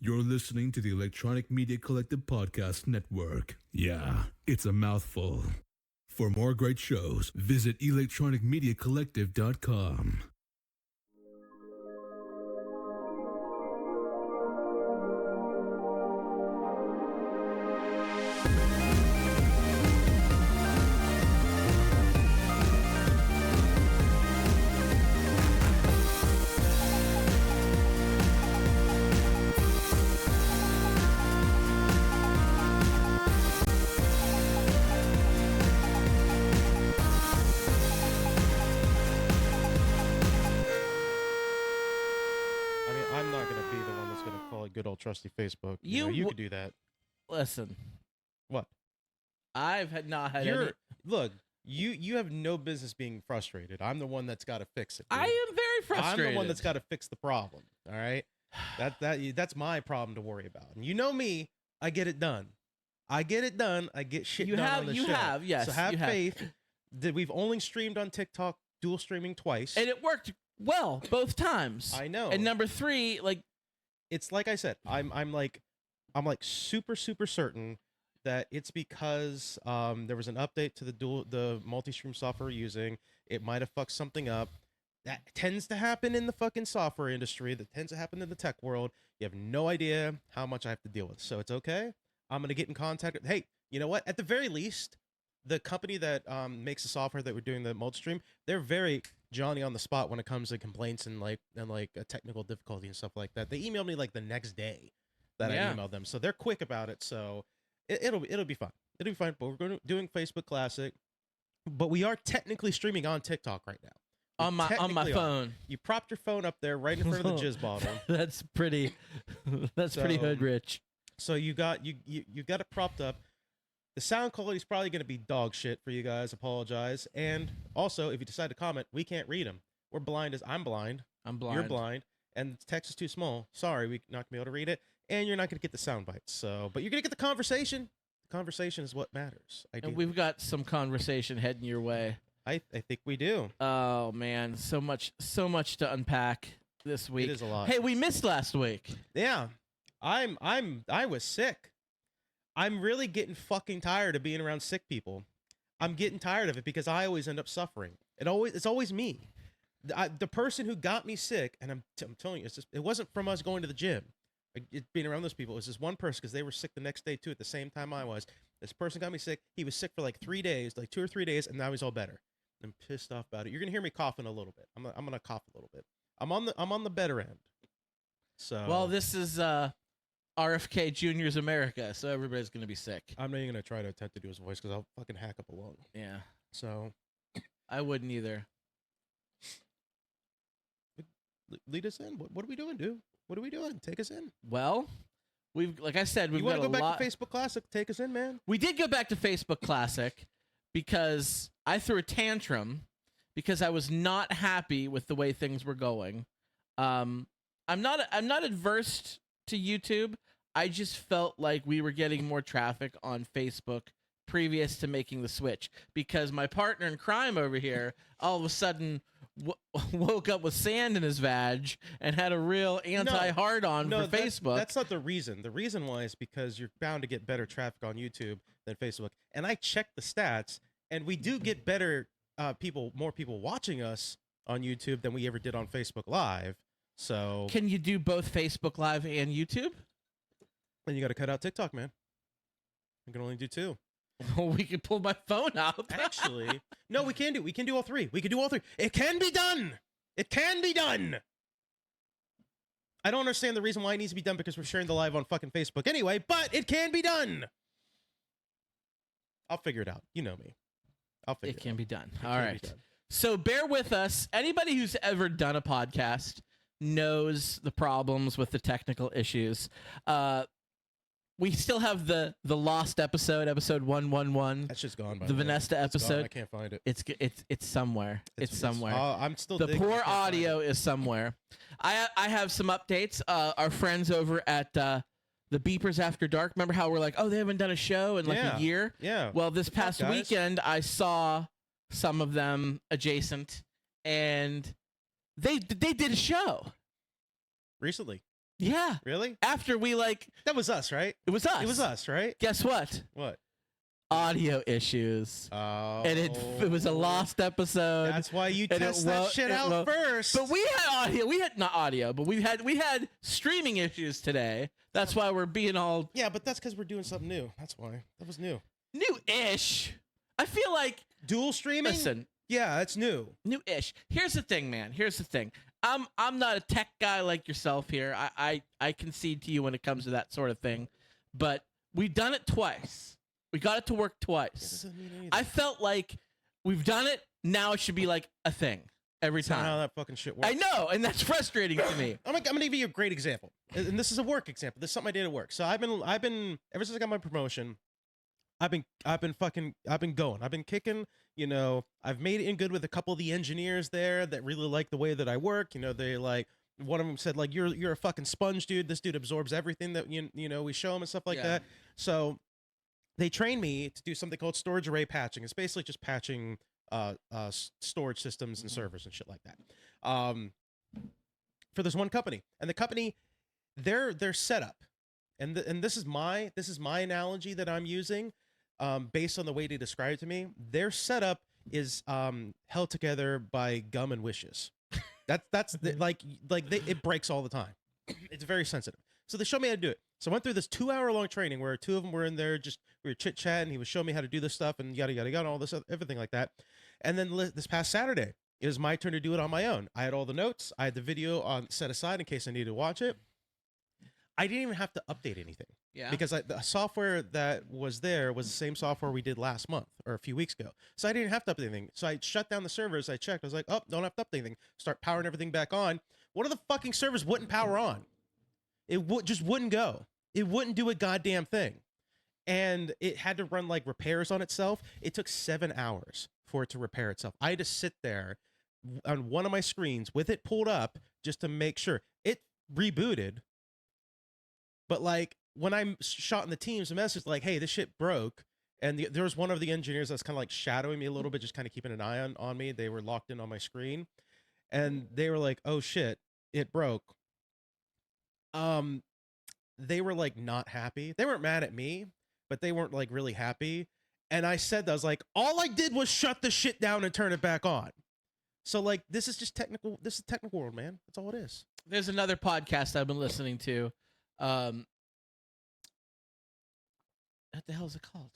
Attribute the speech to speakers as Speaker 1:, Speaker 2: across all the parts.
Speaker 1: You're listening to the Electronic Media Collective Podcast Network. Yeah, it's a mouthful. For more great shows, visit electronicmediacollective.com.
Speaker 2: Good old trusty Facebook. You could do that.
Speaker 3: Listen,
Speaker 2: what?
Speaker 3: Not had any.
Speaker 2: Look, you have no business being frustrated. I'm the one that's got to fix it. Dude.
Speaker 3: I am very frustrated.
Speaker 2: I'm the one that's got to fix the problem. All right, that's my problem to worry about. And you know me, I get it done. I get shit done on the show.
Speaker 3: You have, yes.
Speaker 2: So have faith that we've only streamed on TikTok, dual streaming twice,
Speaker 3: and it worked well both times.
Speaker 2: I know.
Speaker 3: And number 3, like.
Speaker 2: It's like I said, I'm like super certain that it's because there was an update to the multi-stream software we're using. It might have fucked something up. That tends to happen in the fucking software industry. That tends to happen in the tech world. You have no idea how much I have to deal with. So it's okay. I'm gonna get in contact. Hey, you know what? At the very least, the company that makes the software that we're doing the multi-stream, they're very Johnny on the spot when it comes to complaints and a technical difficulty and stuff like that. They emailed me like the next day that I emailed them, so they're quick about it. So it'll be fine. It'll be fine. But we're doing Facebook Classic, but we are technically streaming on TikTok right now.
Speaker 3: On my phone.
Speaker 2: You propped your phone up there right in front of the jizz bottle.
Speaker 3: That's pretty. That's pretty hood rich.
Speaker 2: So you got it propped up. The sound quality is probably going to be dog shit for you guys. Apologize. And also, if you decide to comment, we can't read them. We're blind as I'm blind. You're blind. And the text is too small. Sorry, we're not going to be able to read it. And you're not going to get the sound bites. So, but you're going to get the conversation. The conversation is what matters.
Speaker 3: And we've got some conversation heading your way.
Speaker 2: I think we do.
Speaker 3: Oh man, so much to unpack this week.
Speaker 2: It is a lot.
Speaker 3: Hey, we missed last week.
Speaker 2: Yeah. I was sick. I'm really getting fucking tired of being around sick people. I'm getting tired of it because I always end up suffering. It's always me. The person who got me sick, and I'm telling you, it wasn't from us going to the gym. Being around those people, it was this one person because they were sick the next day too at the same time I was. This person got me sick. He was sick for like 3 days, like 2 or 3 days, and now he's all better. I'm pissed off about it. You're gonna hear me coughing a little bit. I'm gonna cough a little bit. I'm on the better end. So
Speaker 3: well, this is RFK Jr.'s America, so everybody's gonna be sick.
Speaker 2: I'm not even gonna try to attempt to do his voice because I'll fucking hack up a lung.
Speaker 3: Yeah.
Speaker 2: So
Speaker 3: I wouldn't either.
Speaker 2: Lead us in. What are we doing, dude? What are we doing? Take us in.
Speaker 3: Well, like I said, we've got a lot. You want
Speaker 2: to go back to Facebook Classic? Take us in, man.
Speaker 3: We did go back to Facebook Classic because I threw a tantrum because I was not happy with the way things were going. I'm not adverse to YouTube. I just felt like we were getting more traffic on Facebook previous to making the switch because my partner in crime over here all of a sudden woke up with sand in his vag and had a real anti-hard-on for Facebook.
Speaker 2: That's not the reason. The reason why is because you're bound to get better traffic on YouTube than Facebook. And I checked the stats, and we do get better more people watching us on YouTube than we ever did on Facebook Live. So
Speaker 3: can you do both Facebook Live and YouTube?
Speaker 2: Then you got to cut out TikTok, man. You can only do 2.
Speaker 3: Well, we can pull my phone out.
Speaker 2: Actually, no, we can do all 3. We can do all 3. It can be done. It can be done. I don't understand the reason why it needs to be done because we're sharing the live on fucking Facebook anyway, but it can be done. I'll figure it out. You know me. I'll figure it out.
Speaker 3: It can be done. All right. So bear with us. Anybody who's ever done a podcast knows the problems with the technical issues. We still have the lost episode 111.
Speaker 2: That's just gone. By
Speaker 3: the Vanessa episode.
Speaker 2: I can't find it.
Speaker 3: It's somewhere. It's somewhere.
Speaker 2: I'm still.
Speaker 3: The poor audio is somewhere. I have some updates. Our friends over at the Beepers After Dark. Remember how we're like, oh, they haven't done a show in like a year.
Speaker 2: Yeah.
Speaker 3: Well, this past weekend I saw some of them adjacent, and they did a show
Speaker 2: recently.
Speaker 3: Yeah.
Speaker 2: Really?
Speaker 3: After we
Speaker 2: That was us, right?
Speaker 3: it was us.
Speaker 2: It was us, right?
Speaker 3: Guess what?
Speaker 2: What?
Speaker 3: Audio issues.
Speaker 2: Oh.
Speaker 3: And it was a lost episode.
Speaker 2: That's why you
Speaker 3: and
Speaker 2: test that shit out first.
Speaker 3: But we had audio. We had not audio, but we had streaming issues today. That's why we're being all
Speaker 2: Yeah, but that's because we're doing something new. That's why. That was new.
Speaker 3: new-ish. I feel like
Speaker 2: Dual streaming?
Speaker 3: listen,
Speaker 2: Yeah, that's new.
Speaker 3: new-ish. Here's the thing, man. Here's the thing. I'm not a tech guy like yourself here. I concede to you when it comes to that sort of thing, but we've done it twice. We got it to work twice.
Speaker 2: Doesn't mean anything.
Speaker 3: I felt like we've done it. Now it should be like a thing every
Speaker 2: That's not how
Speaker 3: time.
Speaker 2: that fucking shit works.
Speaker 3: I know, and that's frustrating to me.
Speaker 2: I'm gonna give you a great example, and this is a work example. This is something I did at work. So I've been ever since I got my promotion, I've been going. I've been kicking. You know, I've made it in good with a couple of the engineers there that really like the way that I work. You know, they like one of them said like you're a fucking sponge, dude. This dude absorbs everything that you know we show him and stuff like
Speaker 3: Yeah.
Speaker 2: that. So they trained me to do something called storage array patching. It's basically just patching storage systems and servers and shit like that. For this one company, and the company, their setup, and this is my analogy that I'm using, based on the way they describe it to me. Their setup is held together by gum and wishes. It breaks all the time. It's very sensitive. So they showed me how to do it. So I went through this 2-hour-long training where two of them were in there, just we were chit chatting. He was showing me how to do this stuff and yada yada yada, all this everything like that. And then this past Saturday, it was my turn to do it on my own. I had all the notes. I had the video on set aside in case I needed to watch it. I didn't even have to update anything.
Speaker 3: Yeah.
Speaker 2: Because the software that was there was the same software we did last month or a few weeks ago. So I didn't have to update anything. So I shut down the servers. I checked. I was like, oh, don't have to update anything. Start powering everything back on. One of the fucking servers wouldn't power on. It just wouldn't go. It wouldn't do a goddamn thing. And it had to run like repairs on itself. It took 7 hours for it to repair itself. I had to sit there on one of my screens with it pulled up just to make sure. It rebooted. But like when I shot in the teams a message like, hey, this shit broke. And there was one of the engineers that's kind of like shadowing me a little bit, just kind of keeping an eye on me. They were locked in on my screen. And they were like, oh shit, it broke. They were like not happy. They weren't mad at me, but they weren't like really happy. And I said that, I was like, all I did was shut the shit down and turn it back on. So like, this is just technical. This is technical world, man. That's all it is.
Speaker 3: There's another podcast I've been listening to. What the hell is it called?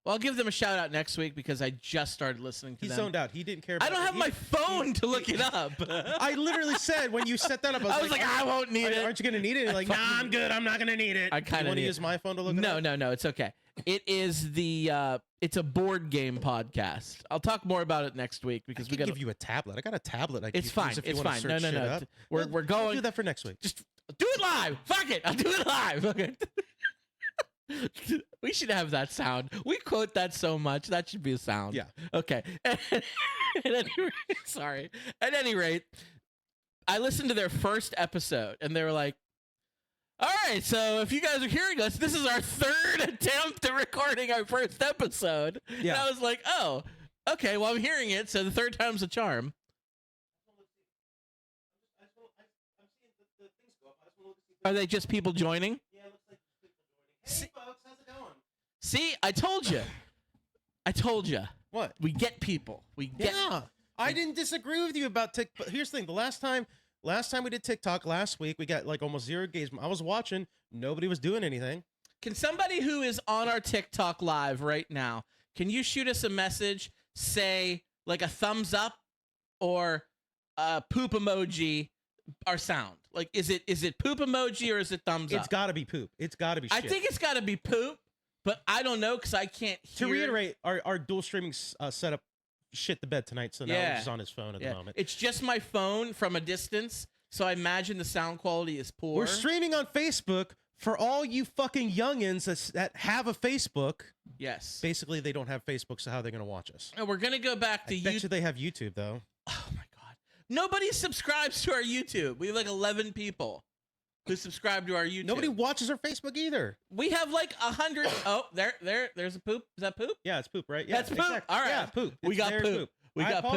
Speaker 3: Well, I'll give them a shout out next week because I just started listening to
Speaker 2: He
Speaker 3: them.
Speaker 2: zoned out. He didn't care about
Speaker 3: I don't have my phone to look it up.
Speaker 2: I literally said when you set that up,
Speaker 3: I was like, I won't need it.
Speaker 2: Aren't you going to need it? You're like, nah, I'm good. I'm not going to need it.
Speaker 3: I kind of
Speaker 2: want to
Speaker 3: need
Speaker 2: use my phone to look it up?
Speaker 3: No, it's okay. It is it's a board game podcast. I'll talk more about it next week because
Speaker 2: I
Speaker 3: we
Speaker 2: can
Speaker 3: got
Speaker 2: give you a tablet. I got a tablet.
Speaker 3: It's fine.
Speaker 2: If you
Speaker 3: It's
Speaker 2: wanna
Speaker 3: fine.
Speaker 2: search
Speaker 3: No.
Speaker 2: shit up.
Speaker 3: We're
Speaker 2: We'll
Speaker 3: going.
Speaker 2: do that for next week.
Speaker 3: Just do it live. Fuck it. I'll do it live. Okay. We should have that sound. We quote that so much. That should be a sound.
Speaker 2: Yeah.
Speaker 3: Okay. Sorry. At any rate, I listened to their first episode and they were like, all right, so if you guys are hearing us, this is our third attempt at recording our first episode.
Speaker 2: Yeah.
Speaker 3: And I was like, oh, okay, well, I'm hearing it, so the third time's a charm. Are they just people joining?
Speaker 2: Yeah, it looks like people joining. Hey, folks, how's it going?
Speaker 3: See, I told you. I told you.
Speaker 2: What?
Speaker 3: We get people. We get.
Speaker 2: Yeah. I didn't disagree with you about TikTok. But here's the thing. The last time we did TikTok last week, we got like almost 0 engagement. I was watching. Nobody was doing anything.
Speaker 3: Can somebody who is on our TikTok live right now, can you shoot us a message, say like a thumbs up or a poop emoji, our sound? Like, is it poop emoji or is it thumbs up?
Speaker 2: It's got to be poop. It's got to be shit.
Speaker 3: I think it's got to be poop, but I don't know because I can't hear.
Speaker 2: To reiterate, our dual streaming setup shit the bed tonight, so now
Speaker 3: Yeah.
Speaker 2: he's on his phone at the moment.
Speaker 3: It's just my phone from a distance, so I imagine the sound quality is poor.
Speaker 2: We're streaming on Facebook for all you fucking youngins that have a Facebook.
Speaker 3: Yes.
Speaker 2: Basically, they don't have Facebook, so how are they going to watch us?
Speaker 3: And we're going to go back to
Speaker 2: I bet
Speaker 3: YouTube.
Speaker 2: you they have YouTube, though.
Speaker 3: Oh, my God. Nobody subscribes to our YouTube. We have like 11 people who subscribe to our YouTube.
Speaker 2: Nobody watches our Facebook either.
Speaker 3: We have like 100. Oh, there's a poop. Is that poop?
Speaker 2: Yeah, it's poop, right? Yeah,
Speaker 3: That's poop.
Speaker 2: exactly.
Speaker 3: All right.
Speaker 2: Yeah, poop.
Speaker 3: We
Speaker 2: It's
Speaker 3: got
Speaker 2: very
Speaker 3: poop. We got poop.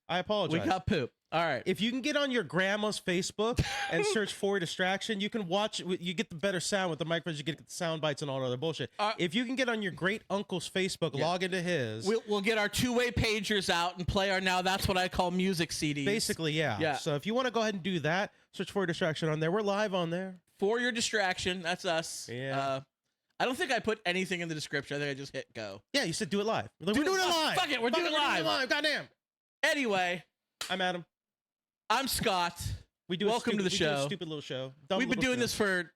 Speaker 2: I apologize.
Speaker 3: We got poop. All right.
Speaker 2: If you can get on your grandma's Facebook and search for distraction, you can watch. You get the better sound with the microphones. You get the sound bites and all that other bullshit. If you can get on your great uncle's Facebook, log into his.
Speaker 3: We'll get our two-way pagers out and play our now. That's what I call music CDs.
Speaker 2: Basically, yeah.
Speaker 3: Yeah.
Speaker 2: So if you want to go ahead and do that, search for distraction on there. We're live on there.
Speaker 3: For your distraction, that's us.
Speaker 2: Yeah.
Speaker 3: I don't think I put anything in the description. I think I just hit go.
Speaker 2: Yeah, you said do it live. We're doing it live.
Speaker 3: Fuck it, we're doing it live.
Speaker 2: Goddamn.
Speaker 3: Anyway,
Speaker 2: I'm Adam.
Speaker 3: I'm Scott. Welcome to the show.
Speaker 2: We do a stupid little show.
Speaker 3: We've been doing this for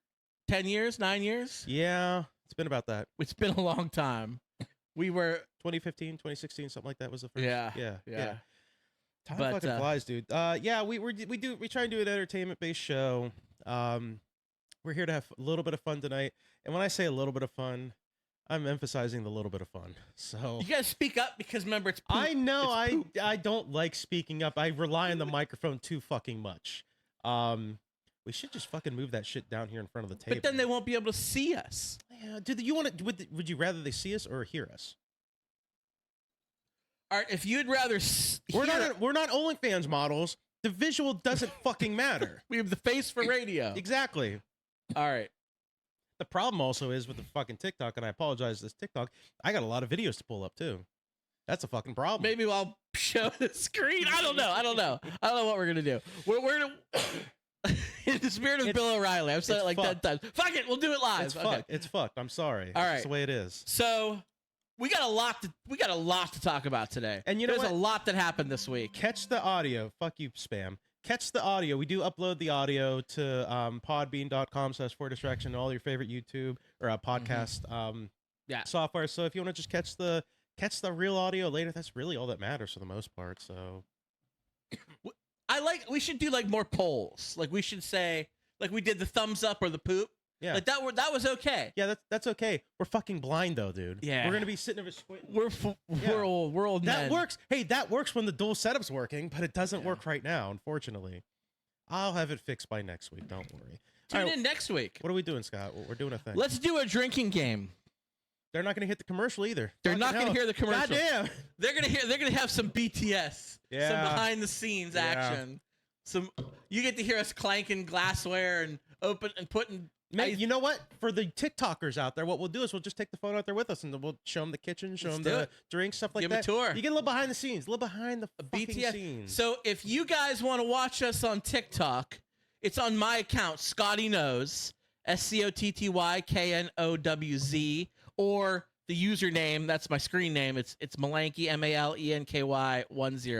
Speaker 3: 10 years, 9 years.
Speaker 2: Yeah, it's been about that.
Speaker 3: It's been a long time. We were
Speaker 2: 2015, 2016, something like that was the first.
Speaker 3: Yeah.
Speaker 2: Time
Speaker 3: But,
Speaker 2: fucking flies, dude. Yeah, we try and do an entertainment-based show. We're here to have a little bit of fun tonight. And when I say a little bit of fun, I'm emphasizing the little bit of fun. So
Speaker 3: you guys speak up because remember it's poop.
Speaker 2: I know I don't like speaking up. I rely on the microphone too fucking much. We should just fucking move that shit down here in front of the table.
Speaker 3: But then they won't be able to see us.
Speaker 2: Yeah, you want to? Would you rather they see us or hear us?
Speaker 3: All right, if you'd rather
Speaker 2: we're not OnlyFans models. The visual doesn't fucking matter.
Speaker 3: We have the face for radio.
Speaker 2: Exactly.
Speaker 3: All right.
Speaker 2: The problem also is with the fucking TikTok, and I apologize to this TikTok, I got a lot of videos to pull up too. That's a fucking problem.
Speaker 3: Maybe I'll show the screen. I don't know what we're gonna do. We're gonna in the spirit of Bill O'Reilly. I've said it like 10 times. Fuck it, we'll do it live.
Speaker 2: It's fucked. I'm sorry.
Speaker 3: All right.
Speaker 2: It's the way it is.
Speaker 3: So we got a lot to talk about today.
Speaker 2: And you know
Speaker 3: there's a lot that happened this week.
Speaker 2: Catch the audio. Fuck you, spam. Catch the audio. We do upload the audio to podbean.com/4distraction and all your favorite YouTube or podcast software. So if you want to just catch the real audio later, that's really all that matters for the most part. So
Speaker 3: we should do like more polls. Like we should say like we did the thumbs up or the poop.
Speaker 2: Yeah.
Speaker 3: Like that was okay.
Speaker 2: Yeah, that's okay. We're fucking blind though, dude.
Speaker 3: Yeah.
Speaker 2: We're gonna be sitting over squinting.
Speaker 3: We're old men.
Speaker 2: That works. Hey, that works when the dual setup's working, but it doesn't work right now, unfortunately. I'll have it fixed by next week. Don't worry.
Speaker 3: Tune in next week.
Speaker 2: What are we doing, Scott? We're doing a thing.
Speaker 3: Let's do a drinking game.
Speaker 2: They're not gonna hit the commercial either.
Speaker 3: They're not gonna hear the commercial.
Speaker 2: Goddamn.
Speaker 3: They're gonna have some BTS.
Speaker 2: Yeah.
Speaker 3: Some behind the scenes action. You get to hear us clanking glassware and putting.
Speaker 2: You know what? For the TikTokers out there, what we'll do is we'll just take the phone out there with us, and we'll show them the kitchen, show them the drinks, stuff like that.
Speaker 3: Give a tour.
Speaker 2: You get a little behind the scenes, a little behind the fucking scenes.
Speaker 3: So if you guys want to watch us on TikTok, it's on my account, Scotty Knows, SCOTTYKNOWZ, or the username. That's my screen name. It's Malenky MALENKY 10.
Speaker 2: You're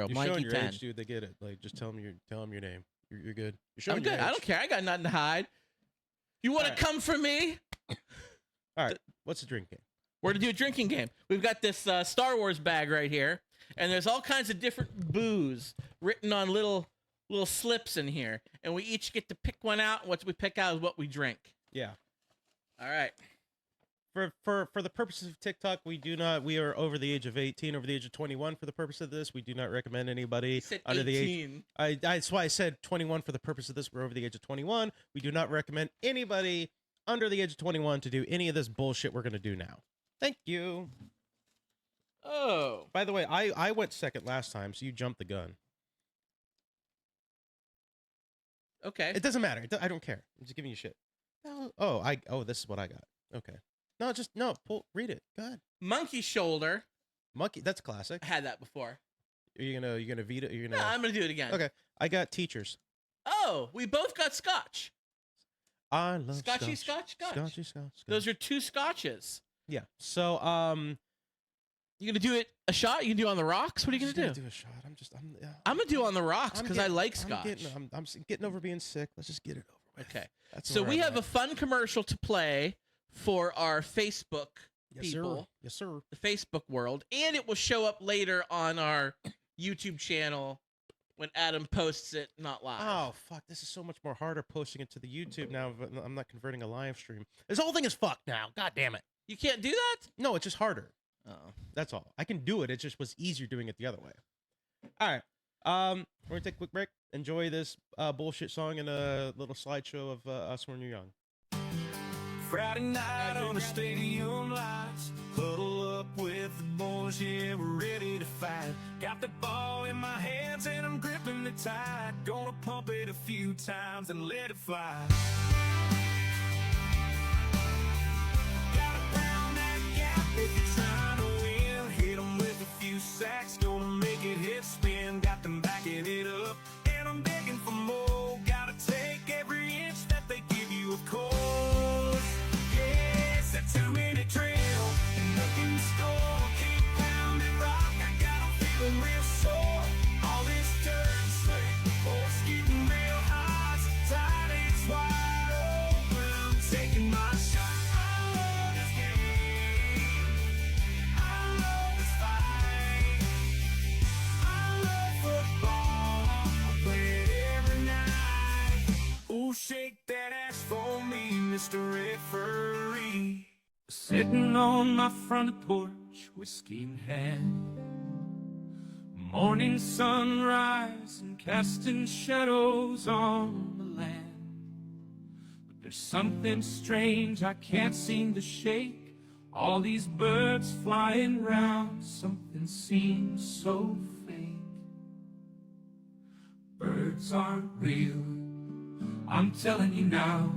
Speaker 3: Malenky
Speaker 2: showing your
Speaker 3: 10.
Speaker 2: age, dude. They get it. Like, just tell them your name. You're good. You're
Speaker 3: I'm
Speaker 2: showing
Speaker 3: good.
Speaker 2: your age.
Speaker 3: I don't care. I got nothing to hide. You want to come for me?
Speaker 2: All right. What's the drink game?
Speaker 3: We're going to do a drinking game. We've got this Star Wars bag right here, and there's all kinds of different booze written on little slips in here, and we each get to pick one out, and what we pick out is what we drink.
Speaker 2: Yeah.
Speaker 3: All right.
Speaker 2: For the purposes of TikTok, we are over the age of 18, over the age of 21 for the purpose of this. We do not recommend anybody under the age. That's why I said 21 for the purpose of this. We're over the age of 21. We do not recommend anybody under the age of 21 to do any of this bullshit we're going to do now. Thank you.
Speaker 3: Oh.
Speaker 2: By the way, I went second last time, so you jumped the gun.
Speaker 3: Okay.
Speaker 2: It doesn't matter. I don't care. I'm just giving you shit. This is what I got. Okay. Read it. Go ahead.
Speaker 3: Monkey shoulder.
Speaker 2: Monkey, that's classic.
Speaker 3: I had that before.
Speaker 2: You're gonna veto.
Speaker 3: No, I'm gonna do it again.
Speaker 2: Okay. I got teachers.
Speaker 3: Oh, we both got scotch.
Speaker 2: I love
Speaker 3: Scotchy
Speaker 2: scotch.
Speaker 3: scotch.
Speaker 2: Scotchy scotch.
Speaker 3: Those are two scotches.
Speaker 2: Yeah. So
Speaker 3: you gonna do it a shot? You can do it on the rocks. What are you gonna do?
Speaker 2: Do a shot.
Speaker 3: I'm gonna do it on the rocks because I like scotch.
Speaker 2: I'm getting over being sick. Let's just get it over with.
Speaker 3: Okay.
Speaker 2: That's
Speaker 3: so we have a fun commercial to play for our Facebook people.
Speaker 2: Yes, sir.
Speaker 3: The Facebook world, and it will show up later on our YouTube channel when Adam posts it, not live.
Speaker 2: Oh fuck! This is so much more harder posting it to the YouTube now. I'm not converting a live stream. This whole thing is fucked now. God damn it!
Speaker 3: You can't do that?
Speaker 2: No, it's just harder.
Speaker 3: Oh,
Speaker 2: that's all. I can do it. It just was easier doing it the other way. All right. We're gonna take a quick break. Enjoy this bullshit song and a little slideshow of us when you're young.
Speaker 4: Friday night on the stadium lights, huddle up with the boys, yeah, we're ready to fight. Got the ball in my hands and I'm gripping it tight. Gonna pump it a few times and let it fly. Gotta pound that gap if you're trying to win. Hit 'em with a few sacks, gonna make it hit spin. Got them backing it up, and I'm begging for more. Gotta take every inch that they give you, of course. Yeah, it's that 2-minute drill, and nothing to score. Keep pounding rock, I got 'em feeling real sore. All this dirt and slick, force getting real hot. Tide is wide open, I'm taking my shot. I love this game, I love this fight. I love football, I play it every night. Ooh, shake that ass for me, Mr. Referee. Sitting on my front porch, whiskey in hand. Morning sunrise and casting shadows on the land. But there's something strange I can't seem to shake. All these birds flying round, something seems so fake. Birds aren't real, I'm telling you now.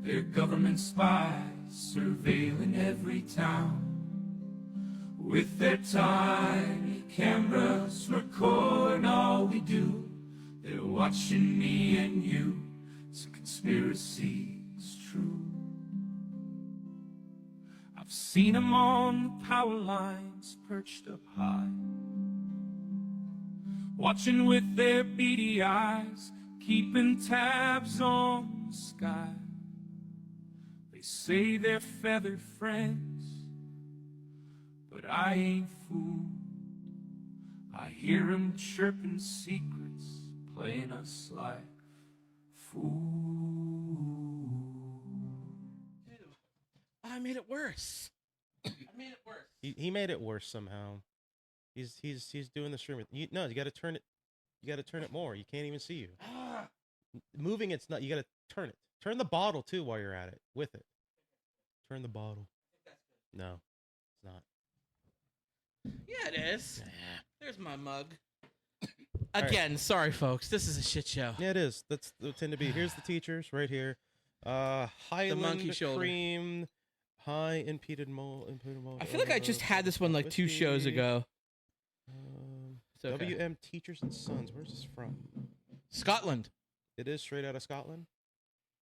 Speaker 4: They're government spies surveilling every town. With their tiny cameras recording all we do. They're watching me and you. It's a conspiracy, it's true. I've seen them on the power lines perched up high, watching with their beady eyes, keeping tabs on the sky. They say they're feathered friends, but I ain't fooled. I hear 'em chirping secrets, playing us like fools.
Speaker 3: I made it worse. I made it worse.
Speaker 2: He made it worse somehow. He's doing the stream. No, you got to turn it. You got to turn it more. You can't even see you. Moving it's not. You got to turn it. Turn the bottle too while you're at it with it. Turn the bottle. No, it's not.
Speaker 3: Yeah, it is.
Speaker 2: Nah.
Speaker 3: There's my mug. Again, sorry, folks. This is a shit show.
Speaker 2: Yeah, it is. That's what tend to be. Here's the teachers right here. Highland
Speaker 3: monkey shoulder.
Speaker 2: cream, high impeded mold.
Speaker 3: I feel like I just had this one like 2 shows
Speaker 2: whiskey.
Speaker 3: ago. It's okay.
Speaker 2: WM Teachers and Sons. Where's this from?
Speaker 3: Scotland.
Speaker 2: It is straight out of Scotland.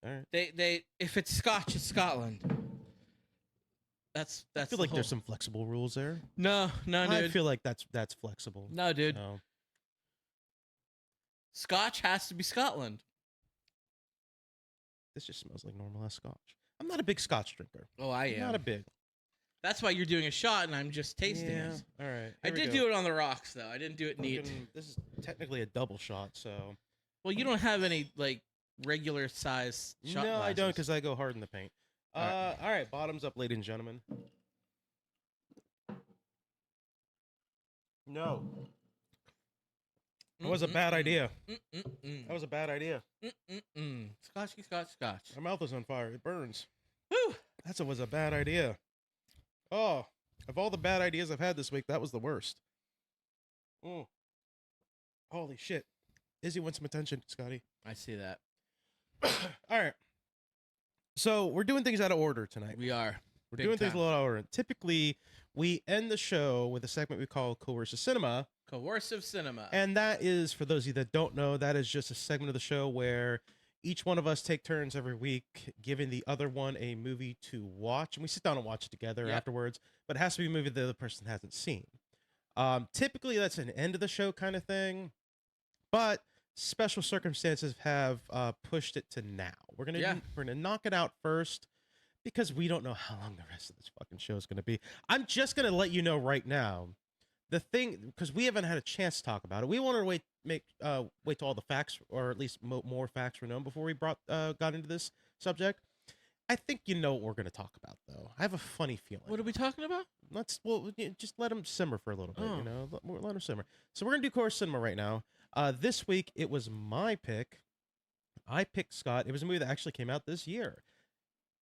Speaker 2: All right.
Speaker 3: They if it's Scotch, it's Scotland. That's
Speaker 2: I feel
Speaker 3: the
Speaker 2: like there's
Speaker 3: whole-
Speaker 2: some flexible rules there.
Speaker 3: No, dude.
Speaker 2: I feel like that's flexible.
Speaker 3: No, dude.
Speaker 2: No.
Speaker 3: Scotch has to be Scotland.
Speaker 2: This just smells like normal ass Scotch. I'm not a big Scotch drinker.
Speaker 3: Oh, I am.
Speaker 2: Not a big.
Speaker 3: That's why you're doing a shot and I'm just tasting it.
Speaker 2: All right.
Speaker 3: I did do it on the rocks though. I didn't do it neat.
Speaker 2: This is technically a double shot, so.
Speaker 3: Well, you don't have any like regular size shot
Speaker 2: No, I don't,
Speaker 3: glasses.
Speaker 2: because I go hard in the paint.
Speaker 3: All right.
Speaker 2: All right, bottoms up, ladies and gentlemen. No. That was a bad idea. That was a bad idea.
Speaker 3: Scotchy, Scotch.
Speaker 2: My mouth is on fire. It burns.
Speaker 3: Whew.
Speaker 2: Was a bad idea. Oh, of all the bad ideas I've had this week, that was the worst. Holy shit. Izzy wants some attention, Scotty.
Speaker 3: I see that.
Speaker 2: All right. So we're doing things out of order tonight.
Speaker 3: We are.
Speaker 2: We're
Speaker 3: Big
Speaker 2: doing things a
Speaker 3: time.
Speaker 2: little out of order. Typically, we end the show with a segment we call Coercive Cinema.
Speaker 3: Coercive cinema.
Speaker 2: And that is, for those of you that don't know, that is just a segment of the show where each one of us take turns every week giving the other one a movie to watch. And we sit down and watch it together
Speaker 3: Yep.
Speaker 2: afterwards. But it has to be a movie the other person hasn't seen. Typically, that's an end of the show kind of thing. But special circumstances have pushed it to now. We're gonna knock it out first because we don't know how long the rest of this fucking show is gonna be. I'm just gonna let you know right now. The thing, because we haven't had a chance to talk about it, we wanted to wait till all the facts, or at least more facts were known before we got into this subject. I think you know what we're gonna talk about, though. I have a funny feeling.
Speaker 3: What are we talking about?
Speaker 2: Just let them simmer for a little bit.
Speaker 3: Oh.
Speaker 2: You know, let them simmer. So we're gonna do Coercive Cinema right now. This week it was my pick. I picked Scott. It was a movie that actually came out this year.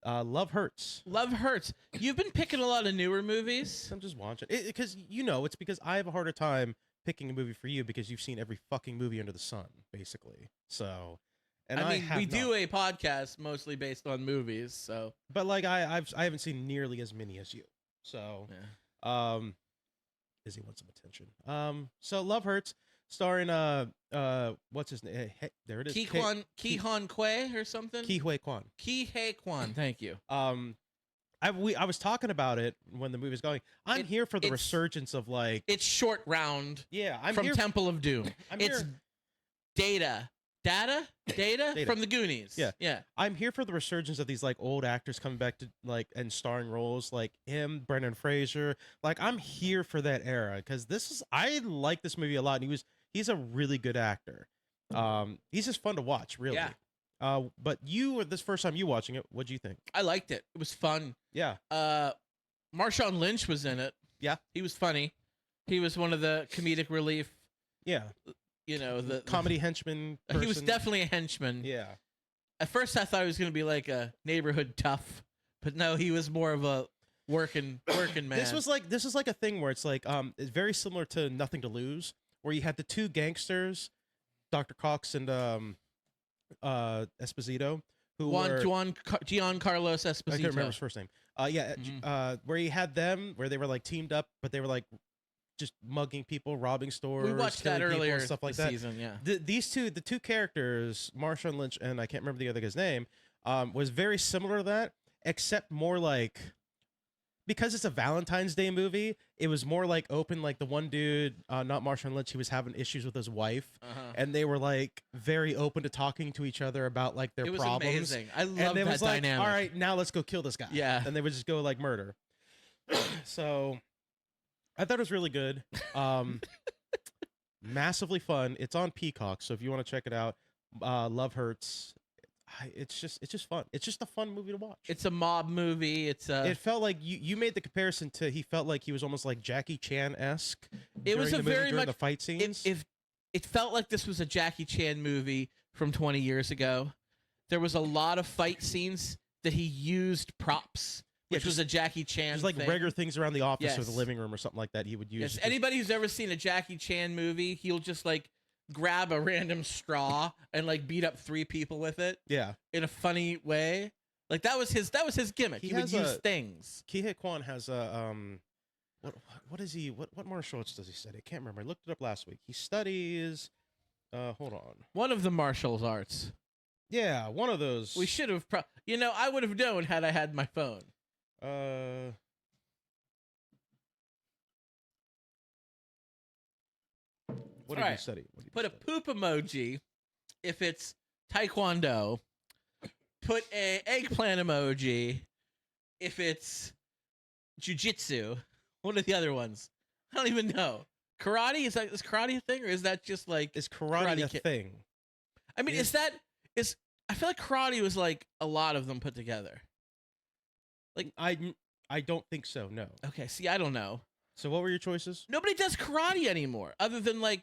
Speaker 2: Love Hurts.
Speaker 3: Love Hurts. You've been picking a lot of newer movies.
Speaker 2: I'm just watching it because it's because I have a harder time picking a movie for you because you've seen every fucking movie under the sun, basically. So, and
Speaker 3: I mean, we do
Speaker 2: not.
Speaker 3: a podcast mostly based on movies, so.
Speaker 2: But like I haven't seen nearly as many as you. So,
Speaker 3: Yeah.
Speaker 2: Izzy wants some attention. So Love Hurts, starring what's his name? Hey, there it is.
Speaker 3: Ki Hwan Kwe or something.
Speaker 2: Ki Hui Kwan.
Speaker 3: Ki Hei Kwan. Thank you.
Speaker 2: I was talking about it when the movie was going. I'm here for the resurgence of like.
Speaker 3: It's Short Round.
Speaker 2: Yeah, I'm
Speaker 3: from
Speaker 2: here.
Speaker 3: Temple of Doom. It's
Speaker 2: here.
Speaker 3: Data from the Goonies.
Speaker 2: Yeah. I'm here for the resurgence of these like old actors coming back to like and starring roles like him, Brendan Fraser. Like I'm here for that era because I like this movie a lot, and he's a really good actor. He's just fun to watch, really.
Speaker 3: Yeah.
Speaker 2: But this first time you watching it, what'd you think?
Speaker 3: I liked it. It was fun.
Speaker 2: Yeah.
Speaker 3: Marshawn Lynch was in it.
Speaker 2: Yeah.
Speaker 3: He was funny. He was one of the comedic relief.
Speaker 2: Yeah.
Speaker 3: The
Speaker 2: comedy henchman person.
Speaker 3: He was definitely a henchman.
Speaker 2: Yeah.
Speaker 3: At first, I thought he was going to be like a neighborhood tough, but no, he was more of a working man.
Speaker 2: This is like a thing where it's like it's very similar to Nothing to Lose, where you had the two gangsters, Dr. Cox and Esposito, who
Speaker 3: Giancarlos Esposito.
Speaker 2: I can't remember his first name. Where you had them, where they were like teamed up, but they were like just mugging people, robbing stores.
Speaker 3: We watched that earlier,
Speaker 2: stuff like
Speaker 3: this
Speaker 2: that.
Speaker 3: Season, yeah.
Speaker 2: The two characters, Marshawn Lynch and I can't remember the other guy's name, was very similar to that, except more like, because it's a Valentine's Day movie, it was more like open. Like the one dude, not Marshawn Lynch, he was having issues with his wife, and they were like very open to talking to each other about like their problems.
Speaker 3: It was amazing. I love that
Speaker 2: it was like,
Speaker 3: dynamic.
Speaker 2: all right, now let's go kill this guy.
Speaker 3: Yeah,
Speaker 2: and they would just go like murder. So I thought it was really good. Massively fun. It's on Peacock, so if you want to check it out, Love Hurts. It's just fun. It's just a fun movie to watch.
Speaker 3: It's a mob movie.
Speaker 2: It felt like you made the comparison to. He felt like he was almost like Jackie Chan-esque.
Speaker 3: It was
Speaker 2: during the fight scenes.
Speaker 3: It felt like this was a Jackie Chan movie from 20 years ago. There was a lot of fight scenes that he used props. Which was a Jackie Chan
Speaker 2: Just like
Speaker 3: thing.
Speaker 2: regular things around the office or the living room or something like that he would use.
Speaker 3: Yes. Anybody who's ever seen a Jackie Chan movie, he'll just like grab a random straw and like beat up 3 people with it.
Speaker 2: Yeah.
Speaker 3: In a funny way. Like that was his gimmick. He would use things.
Speaker 2: Ki Hei Kwan has a what is he what martial arts does he study? I can't remember. I looked it up last week. He studies hold on.
Speaker 3: One of the martial arts.
Speaker 2: Yeah, one of those.
Speaker 3: We should have I would have known had I had my phone.
Speaker 2: What did you study?
Speaker 3: Put a poop emoji if it's Taekwondo. Put a eggplant emoji if it's Jiu-Jitsu. What are the other ones? I don't even know. Karate? Is karate a thing, or is that just like
Speaker 2: is karate a thing?
Speaker 3: I mean, I feel like karate was like a lot of them put together. Like
Speaker 2: I don't think so. No.
Speaker 3: Okay. See, I don't know.
Speaker 2: So what were your choices?
Speaker 3: Nobody does karate anymore, other than like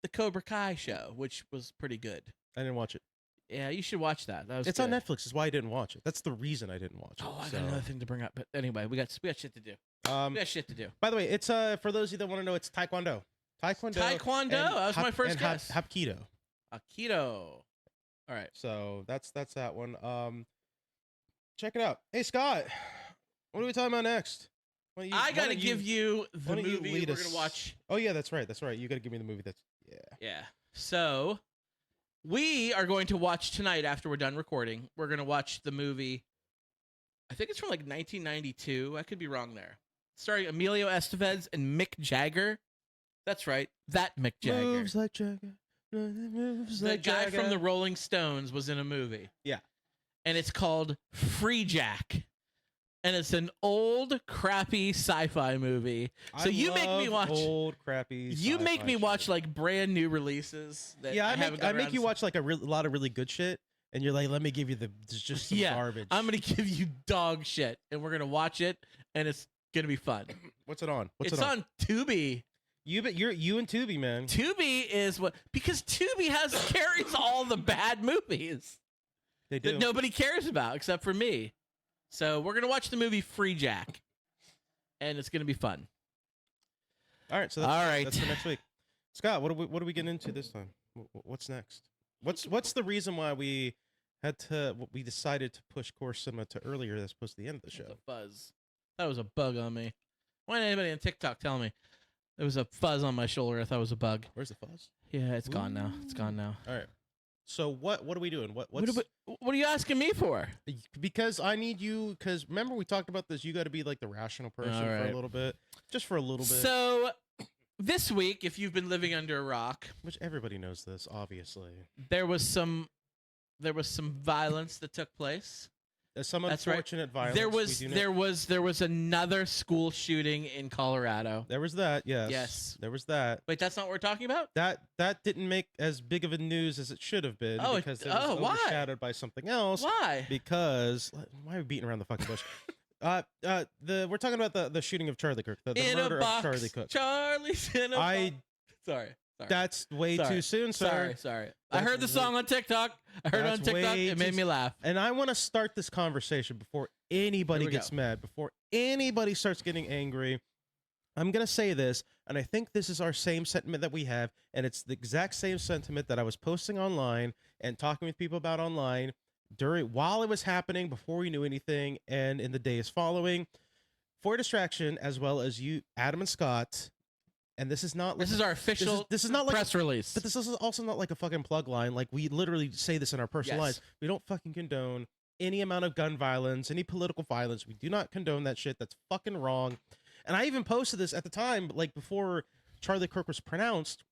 Speaker 3: the Cobra Kai show, which was pretty good.
Speaker 2: I didn't watch it.
Speaker 3: Yeah, you should watch that.
Speaker 2: It's
Speaker 3: good.
Speaker 2: on Netflix. Is why I didn't watch it. That's the reason I didn't watch it.
Speaker 3: Oh, I got another thing to bring up. But anyway, we got shit to do. We got shit to do.
Speaker 2: By the way, it's for those of you that want to know, it's Taekwondo.
Speaker 3: Taekwondo. That was my first guess.
Speaker 2: Hapkido.
Speaker 3: All right.
Speaker 2: So that's that one. Check it out. Hey Scott, what are we talking about next?
Speaker 3: I gotta give you the movie we're gonna watch.
Speaker 2: Oh yeah, that's right. You gotta give me the movie.
Speaker 3: Yeah. So we are going to watch tonight after we're done recording. We're gonna watch the movie. I think it's from like 1992. I could be wrong there. Starring Emilio Estevez and Mick Jagger. That's right. That Mick Jagger.
Speaker 2: Moves like Jagger.
Speaker 3: The guy from the Rolling Stones was in a movie.
Speaker 2: Yeah.
Speaker 3: And it's called Free Jack. And it's an old, crappy sci-fi movie. So you make me watch
Speaker 2: old, crappy.
Speaker 3: You make me watch like brand new releases. That I
Speaker 2: make you watch like a lot of really good shit, and you're like, let me give you just some garbage.
Speaker 3: I'm gonna give you dog shit, and we're gonna watch it, and it's gonna be fun.
Speaker 2: What's it on?
Speaker 3: It's on Tubi.
Speaker 2: You and Tubi, man.
Speaker 3: Tubi is because Tubi carries all the bad movies
Speaker 2: they do.
Speaker 3: that nobody cares about except for me. So we're gonna watch the movie Free Jack, and it's gonna be fun.
Speaker 2: All right, so that's for next week. Scott, what are we getting into this time? What's next? What's the reason why we decided to push Core Cinema to earlier as opposed to the end of the show?
Speaker 3: It was a fuzz. That was a bug on me. Why didn't anybody on TikTok tell me? There was a fuzz on my shoulder. I thought it was a bug.
Speaker 2: Where's the fuzz?
Speaker 3: Yeah, it's gone now. It's gone now.
Speaker 2: All right. So what are we doing? What
Speaker 3: are you asking me for?
Speaker 2: Because I need you. Because remember we talked about this. You got to be like the rational person for a little bit, just for a little bit.
Speaker 3: So this week, if you've been living under a rock,
Speaker 2: which everybody knows this, obviously,
Speaker 3: there was some violence that took place.
Speaker 2: Some
Speaker 3: That's
Speaker 2: unfortunate
Speaker 3: right.
Speaker 2: violence.
Speaker 3: There was another school shooting in Colorado.
Speaker 2: There was that. Yes.
Speaker 3: Yes.
Speaker 2: There was that.
Speaker 3: Wait, that's not what we're talking about?
Speaker 2: That didn't make as big of a news as it should have been because it was overshadowed by something else.
Speaker 3: Why?
Speaker 2: Because why are we beating around the fucking bush? We're talking about the shooting of Charlie Kirk, the murder of Charlie Cook.
Speaker 3: Charlie's in a box. Sorry.
Speaker 2: That's way too soon, sir.
Speaker 3: Sorry. I heard the song on TikTok. It made me laugh.
Speaker 2: And I want to start this conversation before anybody gets mad, before anybody starts getting angry. I'm going to say this, and I think this is our same sentiment that we have, and it's the exact same sentiment that I was posting online and talking with people about online while it was happening, before we knew anything, and in the days following. For distraction, as well as you, Adam and Scott. And this is not like
Speaker 3: this is our official
Speaker 2: this is not like
Speaker 3: press release.
Speaker 2: But this is also not like a fucking plug line. Like, we literally say this in our personal lives. We don't fucking condone any amount of gun violence, any political violence. We do not condone that shit. That's fucking wrong. And I even posted this at the time, like before Charlie Kirk was pronounced.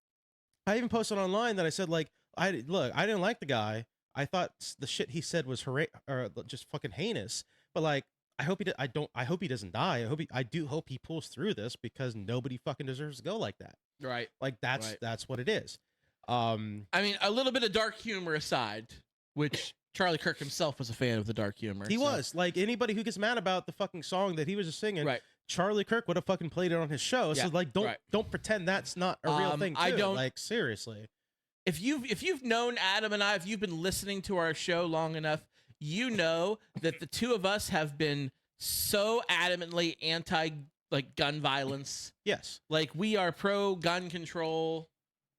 Speaker 2: I even posted online that I said, like, I didn't like the guy. I thought the shit he said was just fucking heinous. But like, I hope he doesn't die. I do hope he pulls through this, because nobody fucking deserves to go like that.
Speaker 3: Right.
Speaker 2: Like, that's what it is.
Speaker 3: I mean, a little bit of dark humor aside, which Charlie Kirk himself was a fan of the dark humor.
Speaker 2: He was. Like, anybody who gets mad about the fucking song that he was just singing,
Speaker 3: right.
Speaker 2: Charlie Kirk would have fucking played it on his show.
Speaker 3: Yeah,
Speaker 2: so like, don't pretend that's not a real thing too.
Speaker 3: I don't,
Speaker 2: like, seriously.
Speaker 3: If you've known Adam and I, if you've been listening to our show long enough, you know that the two of us have been so adamantly anti gun violence.
Speaker 2: Yes.
Speaker 3: Like, we are pro gun control,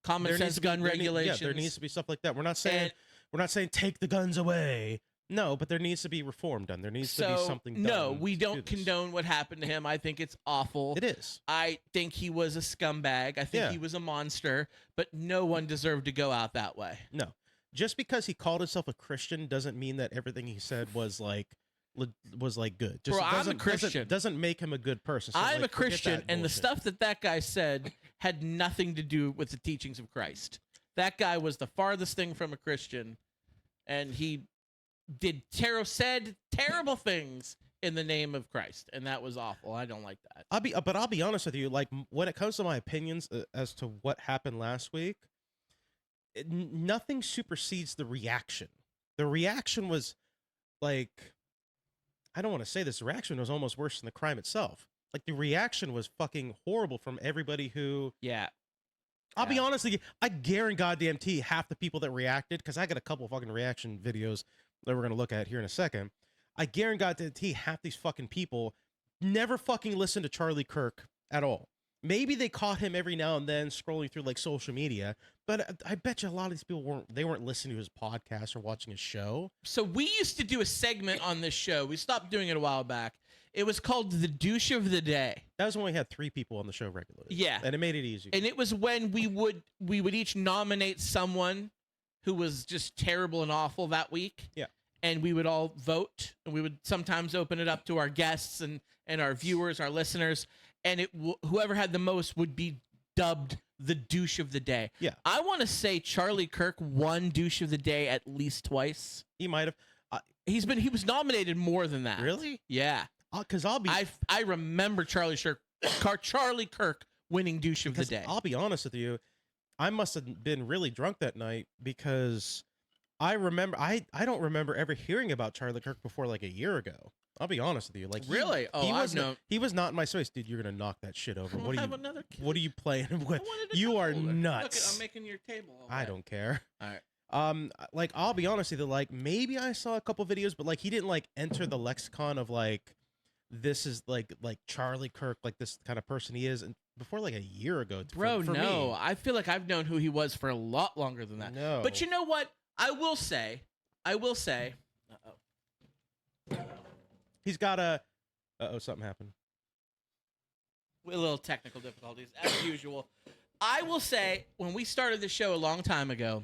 Speaker 3: common sense gun regulations.
Speaker 2: There needs to be stuff like that. We're not saying take the guns away. No, but there needs to be reform done. There needs to be something done.
Speaker 3: No, we don't condone what happened to him. I think it's awful.
Speaker 2: It is.
Speaker 3: I think he was a scumbag. I think he was a monster, but no one deserved to go out that way.
Speaker 2: No. Just because he called himself a Christian doesn't mean that everything he said was good. Just
Speaker 3: Bro, I'm a Christian.
Speaker 2: Doesn't make him a good person. So,
Speaker 3: I'm a Christian, and the stuff that guy said had nothing to do with the teachings of Christ. That guy was the farthest thing from a Christian, and he said terrible things in the name of Christ, and that was awful. I don't like that.
Speaker 2: I'll be honest with you. Like, when it comes to my opinions as to what happened last week, nothing supersedes the reaction. The reaction was like, I don't want to say this. The reaction was almost worse than the crime itself. Like, the reaction was fucking horrible from everybody who.
Speaker 3: Yeah.
Speaker 2: I'll be honest with you. I guarantee half the people that reacted, because I got a couple fucking reaction videos that we're going to look at here in a second. I guarantee half these fucking people never fucking listened to Charlie Kirk at all. Maybe they caught him every now and then scrolling through like social media, but I bet you a lot of these people weren't listening to his podcast or watching his show.
Speaker 3: So we used to do a segment on this show. We stopped doing it a while back. It was called The Douche of the Day.
Speaker 2: That was when we had 3 people on the show regularly.
Speaker 3: Yeah.
Speaker 2: And it made it easy.
Speaker 3: And it was when we would each nominate someone who was just terrible and awful that week.
Speaker 2: Yeah.
Speaker 3: And we would all vote, and we would sometimes open it up to our guests and our viewers, our listeners, and whoever had the most would be dubbed the douche of the day.
Speaker 2: Yeah.
Speaker 3: I want to say Charlie Kirk won douche of the day at least twice.
Speaker 2: He might have.
Speaker 3: He was nominated more than that.
Speaker 2: Really?
Speaker 3: Yeah.
Speaker 2: Because
Speaker 3: I remember Charlie Kirk winning douche of the day.
Speaker 2: I'll be honest with you, I must have been really drunk that night, because I remember I don't remember ever hearing about Charlie Kirk before like a year ago. I'll be honest with you. Like,
Speaker 3: really?
Speaker 2: He was not in my space. Dude, you're gonna knock that shit over.
Speaker 3: What are you
Speaker 2: playing with? You are nuts.
Speaker 3: Look, I'm making your table.
Speaker 2: I don't care.
Speaker 3: All right.
Speaker 2: Like I'll be honest with you, like maybe I saw a couple videos, but like he didn't like enter the lexicon of like this is like Charlie Kirk, like this kind of person he is, and before like a year ago.
Speaker 3: Bro,
Speaker 2: for
Speaker 3: no.
Speaker 2: me.
Speaker 3: I feel like I've known who he was for a lot longer than that.
Speaker 2: No.
Speaker 3: But you know what? I will say.
Speaker 2: He's got a. Something happened.
Speaker 3: With a little technical difficulties, as usual. I will say, when we started the show a long time ago,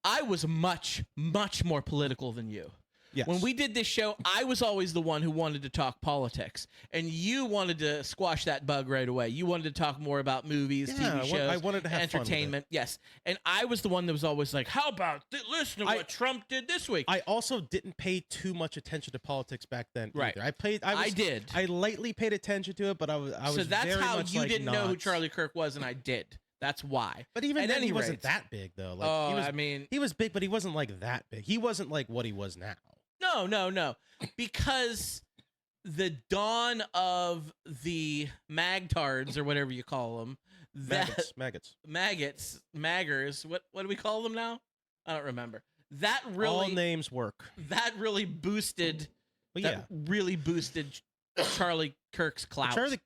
Speaker 3: I was much, much more political than you.
Speaker 2: Yes.
Speaker 3: When we did this show, I was always the one who wanted to talk politics, and you wanted to squash that bug right away. You wanted to talk more about movies,
Speaker 2: Yeah,
Speaker 3: TV shows,
Speaker 2: I wanted to have fun with it.
Speaker 3: entertainment. Yes, and I was the one that was always like, "How about listen to what Trump did this week?"
Speaker 2: I also didn't pay too much attention to politics back then.
Speaker 3: Right.
Speaker 2: Either. I did. I lightly paid attention to it, but I was.
Speaker 3: So that's
Speaker 2: very
Speaker 3: how
Speaker 2: much
Speaker 3: you
Speaker 2: like
Speaker 3: didn't know who
Speaker 2: not.
Speaker 3: Charlie Kirk was, and I did. That's why.
Speaker 2: But even
Speaker 3: At
Speaker 2: then,
Speaker 3: any
Speaker 2: he wasn't
Speaker 3: rate.
Speaker 2: that big though. Like,
Speaker 3: Oh,
Speaker 2: he was,
Speaker 3: I mean,
Speaker 2: he was big, but he wasn't like that big. He wasn't like what he was now.
Speaker 3: No. Because the dawn of the magtards, or whatever you call them, maggers, what do we call them now? I don't remember. That really
Speaker 2: all names work.
Speaker 3: That really boosted.
Speaker 2: But
Speaker 3: that really boosted Charlie Kirk's clout.
Speaker 2: Charlie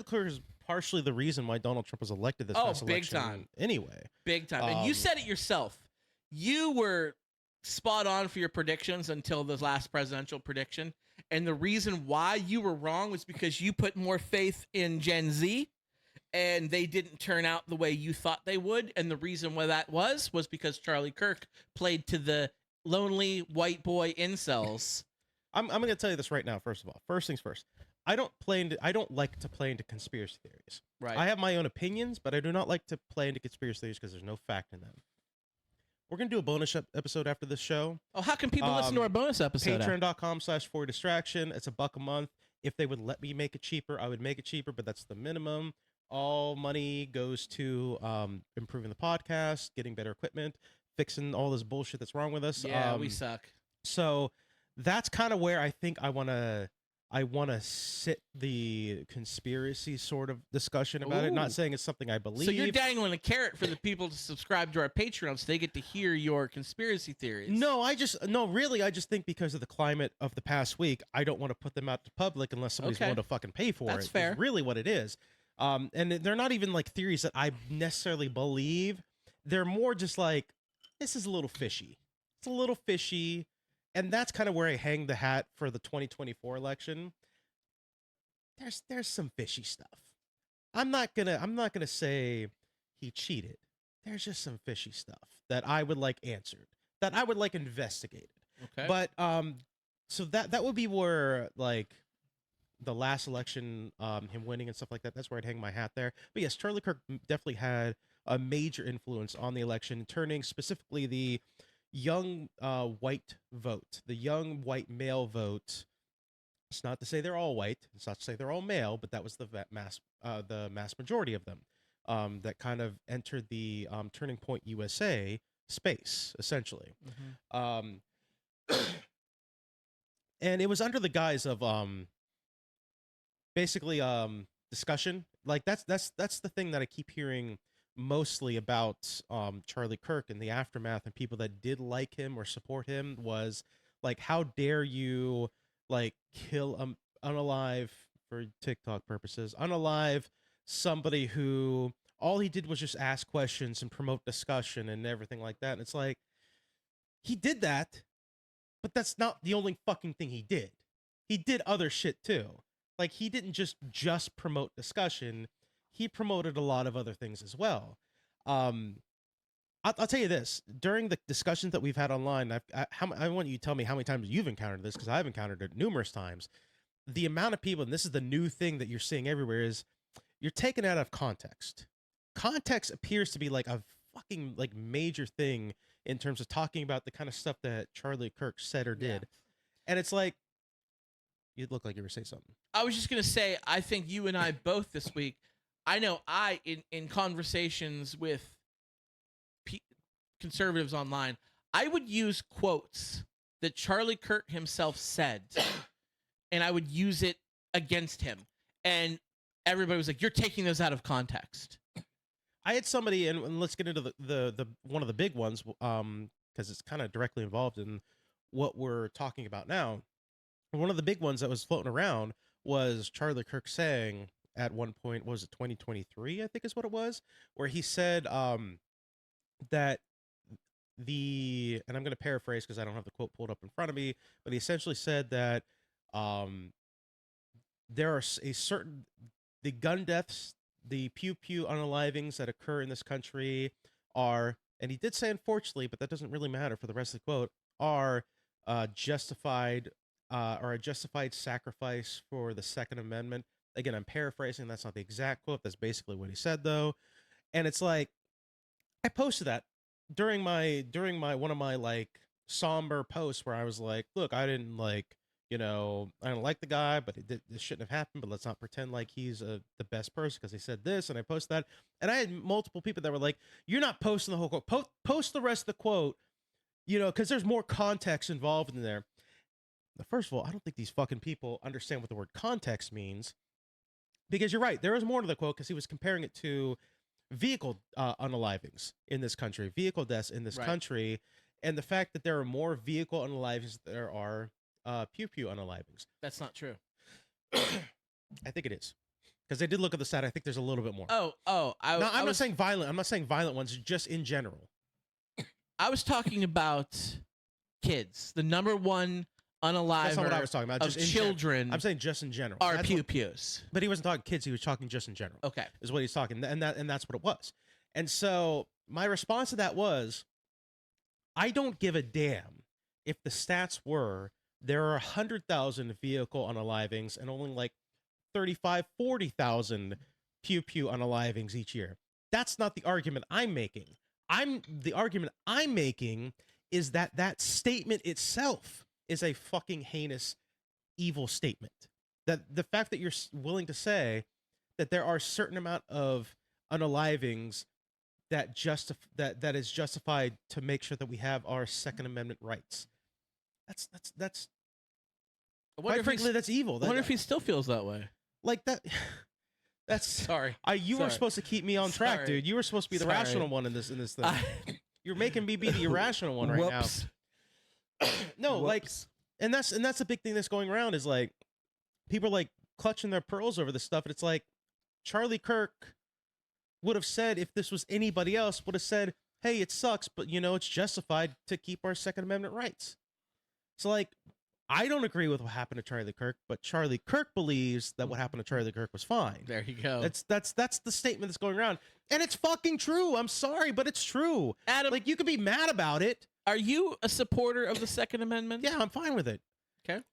Speaker 2: Kirk is partially the reason why Donald Trump was elected this past
Speaker 3: big
Speaker 2: election.
Speaker 3: time.
Speaker 2: Anyway,
Speaker 3: Big time. And you said it yourself. You were spot on for your predictions until the last presidential prediction. And the reason why you were wrong was because you put more faith in Gen Z and they didn't turn out the way you thought they would. And the reason why that was because Charlie Kirk played to the lonely white boy incels.
Speaker 2: I'm going to tell you this right now. First of all, first things first. I don't like to play into conspiracy theories.
Speaker 3: Right.
Speaker 2: I have my own opinions, but I do not like to play into conspiracy theories because there's no fact in them. We're going to do a bonus episode after this show.
Speaker 3: Oh, how can people listen to our bonus episode?
Speaker 2: Patreon.com/4distraction. It's $1 a month. If they would let me make it cheaper, I would make it cheaper, but that's the minimum. All money goes to improving the podcast, getting better equipment, fixing all this bullshit that's wrong with us.
Speaker 3: Yeah, we suck.
Speaker 2: So that's kind of where I think I want to sit the conspiracy sort of discussion about it. Not saying it's something I believe.
Speaker 3: So you're dangling a carrot for the people to subscribe to our Patreon so they get to hear your conspiracy theories.
Speaker 2: No, really, I just think because of the climate of the past week, I don't want to put them out to public unless somebody's willing to fucking pay for it.
Speaker 3: That's fair.
Speaker 2: Is really what it is. And they're not even like theories that I necessarily believe. They're more just like, this is a little fishy. It's a little fishy. And that's kind of where I hang the hat for the 2024 election. There's some fishy stuff. I'm not gonna say he cheated. There's just some fishy stuff that I would like answered, that I would like investigated.
Speaker 3: Okay.
Speaker 2: But so that would be where like the last election, him winning and stuff like that. That's where I'd hang my hat there. But yes, Charlie Kirk definitely had a major influence on the election, turning specifically the young white vote, the young white male vote. It's not to say they're all white. It's not to say they're all male, but that was the mass majority of them that kind of entered the Turning Point USA space, essentially.
Speaker 3: Mm-hmm.
Speaker 2: And it was under the guise of basically discussion. Like that's the thing that I keep hearing mostly about Charlie Kirk and the aftermath, and people that did like him or support him was like, how dare you like kill unalive, for TikTok purposes, unalive somebody who all he did was just ask questions and promote discussion and everything like that. And it's like, he did that, but that's not the only fucking thing he did. He did other shit too. Like, he didn't just promote discussion. He promoted a lot of other things as well. I'll tell you this. During the discussions that we've had online, I want you to tell me how many times you've encountered this, because I've encountered it numerous times. The amount of people, and this is the new thing that you're seeing everywhere, is you're taken out of context. Context appears to be like a fucking like major thing in terms of talking about the kind of stuff that Charlie Kirk said or did. Yeah. And it's like, you look like you were saying something.
Speaker 3: I was just going to say, I think you and I both this week, I know in conversations with conservatives online, I would use quotes that Charlie Kirk himself said, and I would use it against him. And everybody was like, you're taking those out of context.
Speaker 2: I had somebody, and let's get into the one of the big ones, because it's kind of directly involved in what we're talking about now. One of the big ones that was floating around was Charlie Kirk saying at one point, was it 2023, I think is what it was, where he said that and I'm going to paraphrase because I don't have the quote pulled up in front of me, but he essentially said that there are the gun deaths, the pew pew unalivings that occur in this country are, and he did say unfortunately, but that doesn't really matter for the rest of the quote, are justified or a justified sacrifice for the Second Amendment. Again, I'm paraphrasing. That's not the exact quote. That's basically what he said, though. And it's like, I posted that during my one of my like somber posts where I was like, look, I didn't like, I don't like the guy, but this shouldn't have happened. But let's not pretend like he's the best person because he said this. And I posted that, and I had multiple people that were like, "You're not posting the whole quote. Post the rest of the quote, because there's more context involved in there." First of all, I don't think these fucking people understand what the word context means, because you're right. There is more to the quote because he was comparing it to vehicle unalivings in this country, vehicle deaths in this country, and the fact that there are more vehicle unalivings than there are pew pew unalivings.
Speaker 3: That's not true.
Speaker 2: I think it is, because I did look at the stat. I think there's a little bit more.
Speaker 3: I'm
Speaker 2: not saying violent. I'm not saying violent ones. Just in general.
Speaker 3: I was talking about kids. The number one unaliver
Speaker 2: That's not what I was talking about.
Speaker 3: of
Speaker 2: Just
Speaker 3: children.
Speaker 2: I'm saying just in general.
Speaker 3: Are pew pews.
Speaker 2: But he wasn't talking kids. He was talking just in general.
Speaker 3: Okay,
Speaker 2: is what he's talking, and that's what it was. And so my response to that was, I don't give a damn if the stats were there are 100,000 vehicle unalivings and only like 40,000 pew pew unalivings each year. That's not the argument I'm making. The argument I'm making is that statement itself is a fucking heinous, evil statement. That the fact that you're willing to say that there are a certain amount of unalivings that is justified to make sure that we have our Second Amendment rights. That's quite frankly, that's evil.
Speaker 3: I wonder if he still feels that way.
Speaker 2: Like that. That's
Speaker 3: sorry.
Speaker 2: You were supposed to keep me on track, dude. You were supposed to be the rational one in this thing. You're making me be the irrational one right now. No, like, and that's a big thing that's going around is like people are like clutching their pearls over this stuff, and it's like Charlie Kirk would have said, if this was anybody else, would have said, "Hey, it sucks, but it's justified to keep our Second Amendment rights." So like, I don't agree with what happened to Charlie Kirk, but Charlie Kirk believes that what happened to Charlie Kirk was fine.
Speaker 3: There you go.
Speaker 2: That's the statement that's going around, and it's fucking true. I'm sorry, but it's true.
Speaker 3: Adam,
Speaker 2: like, you could be mad about it.
Speaker 3: Are you a supporter of the Second Amendment?
Speaker 2: Yeah, I'm fine with it.
Speaker 3: Okay,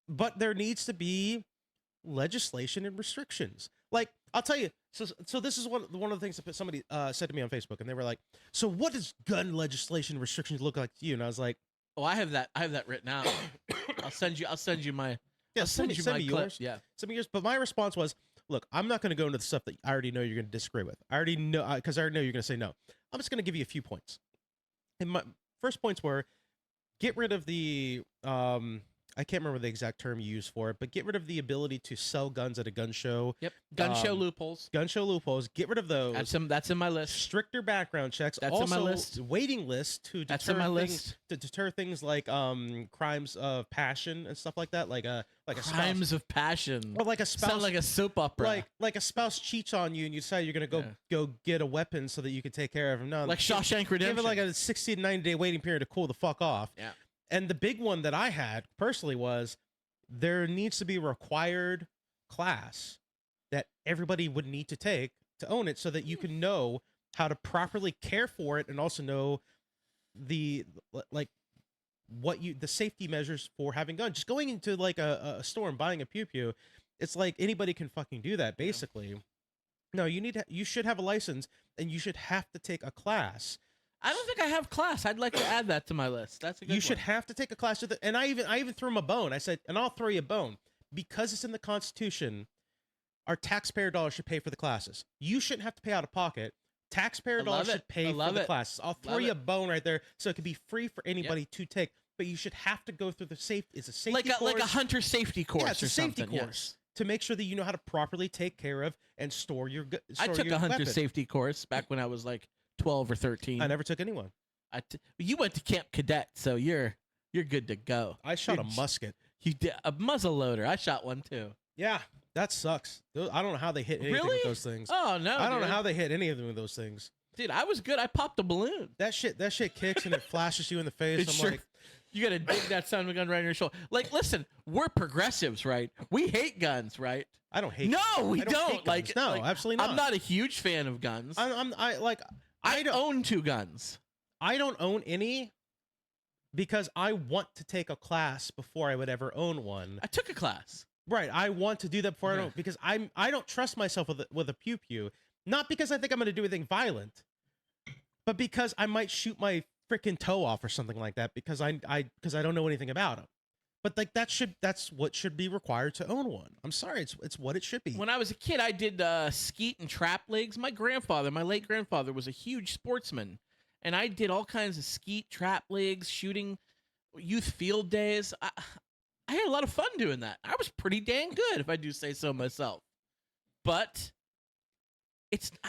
Speaker 2: but there needs to be legislation and restrictions. Like, I'll tell you. So this is one of the things that somebody said to me on Facebook, and they were like, "So what does gun legislation restrictions look like to you?" And I was like,
Speaker 3: "Oh, I have that written out. I'll send you my.
Speaker 2: Yeah,
Speaker 3: send me
Speaker 2: yours.
Speaker 3: Yeah,
Speaker 2: send me yours." But my response was, "Look, I'm not going to go into the stuff that I already know you're going to disagree with. I already know, because I already know you're going to say no. I'm just going to give you a few points. And my first points were, get rid of the I can't remember the exact term you used for it, but get rid of the ability to sell guns at a gun show.
Speaker 3: Yep, gun show loopholes.
Speaker 2: Gun show loopholes. Get rid of those.
Speaker 3: That's in my list.
Speaker 2: Stricter background checks.
Speaker 3: That's
Speaker 2: also,
Speaker 3: in my list.
Speaker 2: Waiting lists to deter things like crimes of passion and stuff like that, like a
Speaker 3: crimes of passion,
Speaker 2: or like a spouse.
Speaker 3: Sound like a soap opera.
Speaker 2: Like a spouse cheats on you and you decide you're gonna go get a weapon so that you can take care of him. No,
Speaker 3: like Shawshank Redemption.
Speaker 2: Give it like a 60 to 90 day waiting period to cool the fuck off.
Speaker 3: Yeah.
Speaker 2: And the big one that I had personally was, there needs to be a required class that everybody would need to take to own it, so that you can know how to properly care for it, and also know the safety measures for having guns. Just going into like a store and buying a pew pew, it's like anybody can fucking do that basically. No, you should have a license, and you should have to take a class.
Speaker 3: I don't think I have class. I'd like to add that to my list. That's a good one.
Speaker 2: You should have to take a class with it. And I even threw him a bone. I said, and I'll throw you a bone. Because it's in the Constitution, our taxpayer dollars should pay for the classes. You shouldn't have to pay out of pocket. Taxpayer dollars should pay for the classes. I'll throw you a bone right there, so it can be free for anybody to take. But you should have to go through the it's a safety course.
Speaker 3: Like a hunter safety course.
Speaker 2: Yeah, it's a safety course.
Speaker 3: Yes.
Speaker 2: To make sure that you know how to properly take care of and store your
Speaker 3: I took a hunter
Speaker 2: weapon.
Speaker 3: safety course back when I was like 12 or 13.
Speaker 2: I never took anyone.
Speaker 3: You went to Camp Cadet, so you're good to go.
Speaker 2: I shot a
Speaker 3: You're-
Speaker 2: musket.
Speaker 3: You did a muzzle loader. I shot one too.
Speaker 2: Yeah, that sucks. I don't know how they hit anything
Speaker 3: Really?
Speaker 2: with those things.
Speaker 3: Oh no!
Speaker 2: I don't know
Speaker 3: dude.
Speaker 2: how they hit any of them with those things.
Speaker 3: Dude, I was good. I popped a balloon.
Speaker 2: That shit kicks and it flashes you in the face. I'm like,
Speaker 3: You gotta dig that son of a gun right in your shoulder. Like, listen, we're progressives, right? We hate guns, right?
Speaker 2: I don't hate.
Speaker 3: No, we
Speaker 2: I
Speaker 3: don't.
Speaker 2: hate
Speaker 3: Like,
Speaker 2: guns. No,
Speaker 3: like,
Speaker 2: absolutely not.
Speaker 3: I'm not a huge fan of guns.
Speaker 2: I don't
Speaker 3: own 2 guns.
Speaker 2: I don't own any because I want to take a class before I would ever own one.
Speaker 3: I took a class.
Speaker 2: Right, I want to do that before I
Speaker 3: Okay.
Speaker 2: don't because I don't trust myself with a pew pew. Not because I think I'm going to do anything violent, but because I might shoot my freaking toe off or something like that because I don't know anything about them. But like that's what should be required to own one. I'm sorry, it's what it should be.
Speaker 3: When I was a kid, I did skeet and trap leagues. My late grandfather, was a huge sportsman, and I did all kinds of skeet, trap leagues, shooting, youth field days. I had a lot of fun doing that. I was pretty dang good, if I do say so myself. But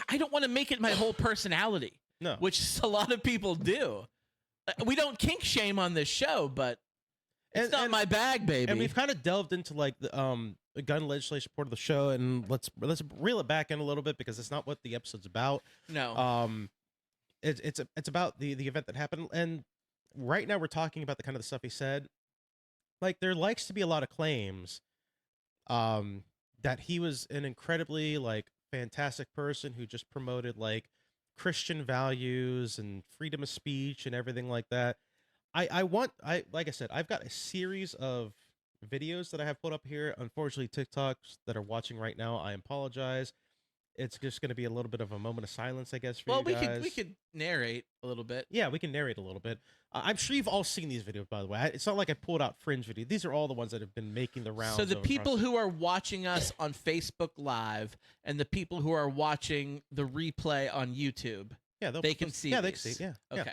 Speaker 3: I don't want to make it my whole personality,
Speaker 2: No.
Speaker 3: which a lot of people do. We don't kink shame on this show, but it's not my bag, baby.
Speaker 2: And we've kind of delved into like the gun legislation part of the show, and let's reel it back in a little bit because it's not what the episode's about.
Speaker 3: No.
Speaker 2: It's about the event that happened, and right now we're talking about the kind of the stuff he said. Like there likes to be a lot of claims, that he was an incredibly like fantastic person who just promoted like Christian values and freedom of speech and everything like that. Like I said, I've got a series of videos that I have put up here. Unfortunately, TikToks that are watching right now, I apologize. It's just going to be a little bit of a moment of silence, I guess, for you guys.
Speaker 3: we could narrate a little bit.
Speaker 2: Yeah, we can narrate a little bit. I'm sure you've all seen these videos, by the way. It's not like I pulled out fringe videos. These are all the ones that have been making the rounds.
Speaker 3: So the
Speaker 2: across
Speaker 3: people who are watching us on Facebook Live and the people who are watching the replay on YouTube, they can see.
Speaker 2: Yeah, they
Speaker 3: these.
Speaker 2: can see. Yeah.
Speaker 3: Okay.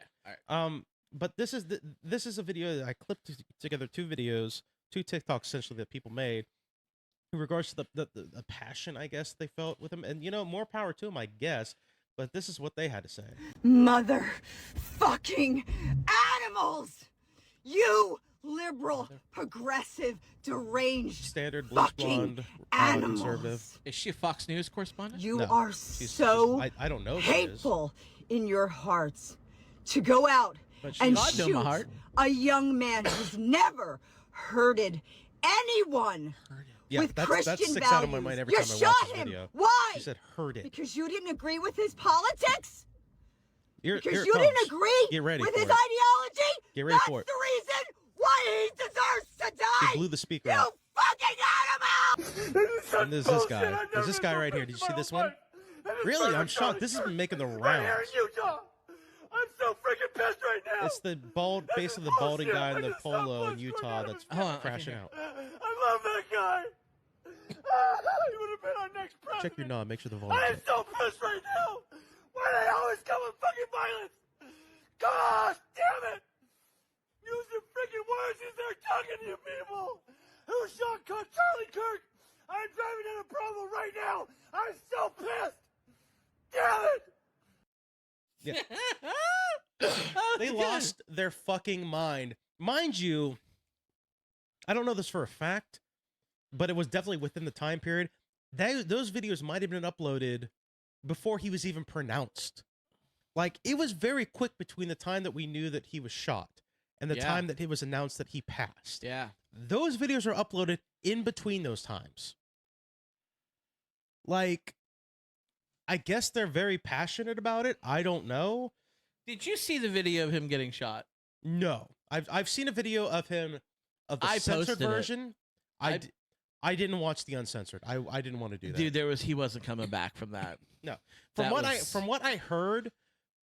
Speaker 3: All right.
Speaker 2: But this is a video that I clipped together 2 videos, 2 TikToks essentially that people made in regards to the passion, I guess, they felt with him. And, you know, more power to them, I guess. But this is what they had to say.
Speaker 5: Mother fucking animals! You liberal, progressive, deranged
Speaker 2: Standard bleach
Speaker 5: fucking
Speaker 2: blonde
Speaker 5: animals.
Speaker 2: conservative.
Speaker 3: Is she a Fox News correspondent?
Speaker 5: You
Speaker 2: No,
Speaker 5: are
Speaker 2: she's
Speaker 5: so
Speaker 2: I don't know who she is.
Speaker 5: hateful in your hearts to go out
Speaker 2: But she-
Speaker 5: and
Speaker 3: God know my
Speaker 5: shoot
Speaker 3: heart.
Speaker 5: a young man who's never hurted anyone
Speaker 2: Yeah,
Speaker 5: with
Speaker 2: that
Speaker 5: Christian
Speaker 2: sticks
Speaker 5: values.
Speaker 2: out in my mind every
Speaker 5: You
Speaker 2: time I
Speaker 5: shot
Speaker 2: watch this
Speaker 5: him.
Speaker 2: video.
Speaker 5: Why?
Speaker 2: She said heard it.
Speaker 5: Because you didn't agree with his politics?
Speaker 2: Here
Speaker 5: Because
Speaker 2: it
Speaker 5: you didn't
Speaker 2: comes.
Speaker 5: agree
Speaker 2: Get ready
Speaker 5: with
Speaker 2: for
Speaker 5: his
Speaker 2: it.
Speaker 5: ideology?
Speaker 2: Get ready
Speaker 5: That's
Speaker 2: for it.
Speaker 5: the reason why he deserves to die.
Speaker 2: She blew the speaker
Speaker 5: You
Speaker 2: out.
Speaker 5: fucking animal!
Speaker 2: And there's this guy. There's this guy right here. Did you see this one? Really? I'm shocked. This has been making the rounds.
Speaker 6: Utah. I'm so freaking pissed right now.
Speaker 2: It's the basically the balding guy in the polo in Utah that's
Speaker 3: Hold on, I
Speaker 2: crashing
Speaker 3: can
Speaker 2: out.
Speaker 6: I love that guy. He would have been our next president.
Speaker 2: Check your knob. Make sure the
Speaker 6: I
Speaker 2: volume's
Speaker 6: am
Speaker 2: up.
Speaker 6: so pissed right now. Why do they always come with fucking violence? Gosh, damn it. Use your freaking words as they're talking to you people. Who shot Charlie Kirk? I'm driving down a Provo right now. I'm so pissed. Damn it.
Speaker 2: They lost their fucking mind. Mind you, I don't know this for a fact, but it was definitely within the time period. Those videos might have been uploaded before he was even pronounced. Like, it was very quick between the time that we knew that he was shot and the
Speaker 3: Yeah.
Speaker 2: time that it was announced that he passed.
Speaker 3: Yeah.
Speaker 2: Those videos are uploaded in between those times. Like, I guess they're very passionate about it. I don't know.
Speaker 3: Did you see the video of him getting shot?
Speaker 2: No, I've seen a video of him of the
Speaker 3: I
Speaker 2: censored
Speaker 3: posted it.
Speaker 2: version. I didn't watch the uncensored. I didn't want to do that.
Speaker 3: Dude, he wasn't coming back from that.
Speaker 2: No,
Speaker 3: That
Speaker 2: from what I heard,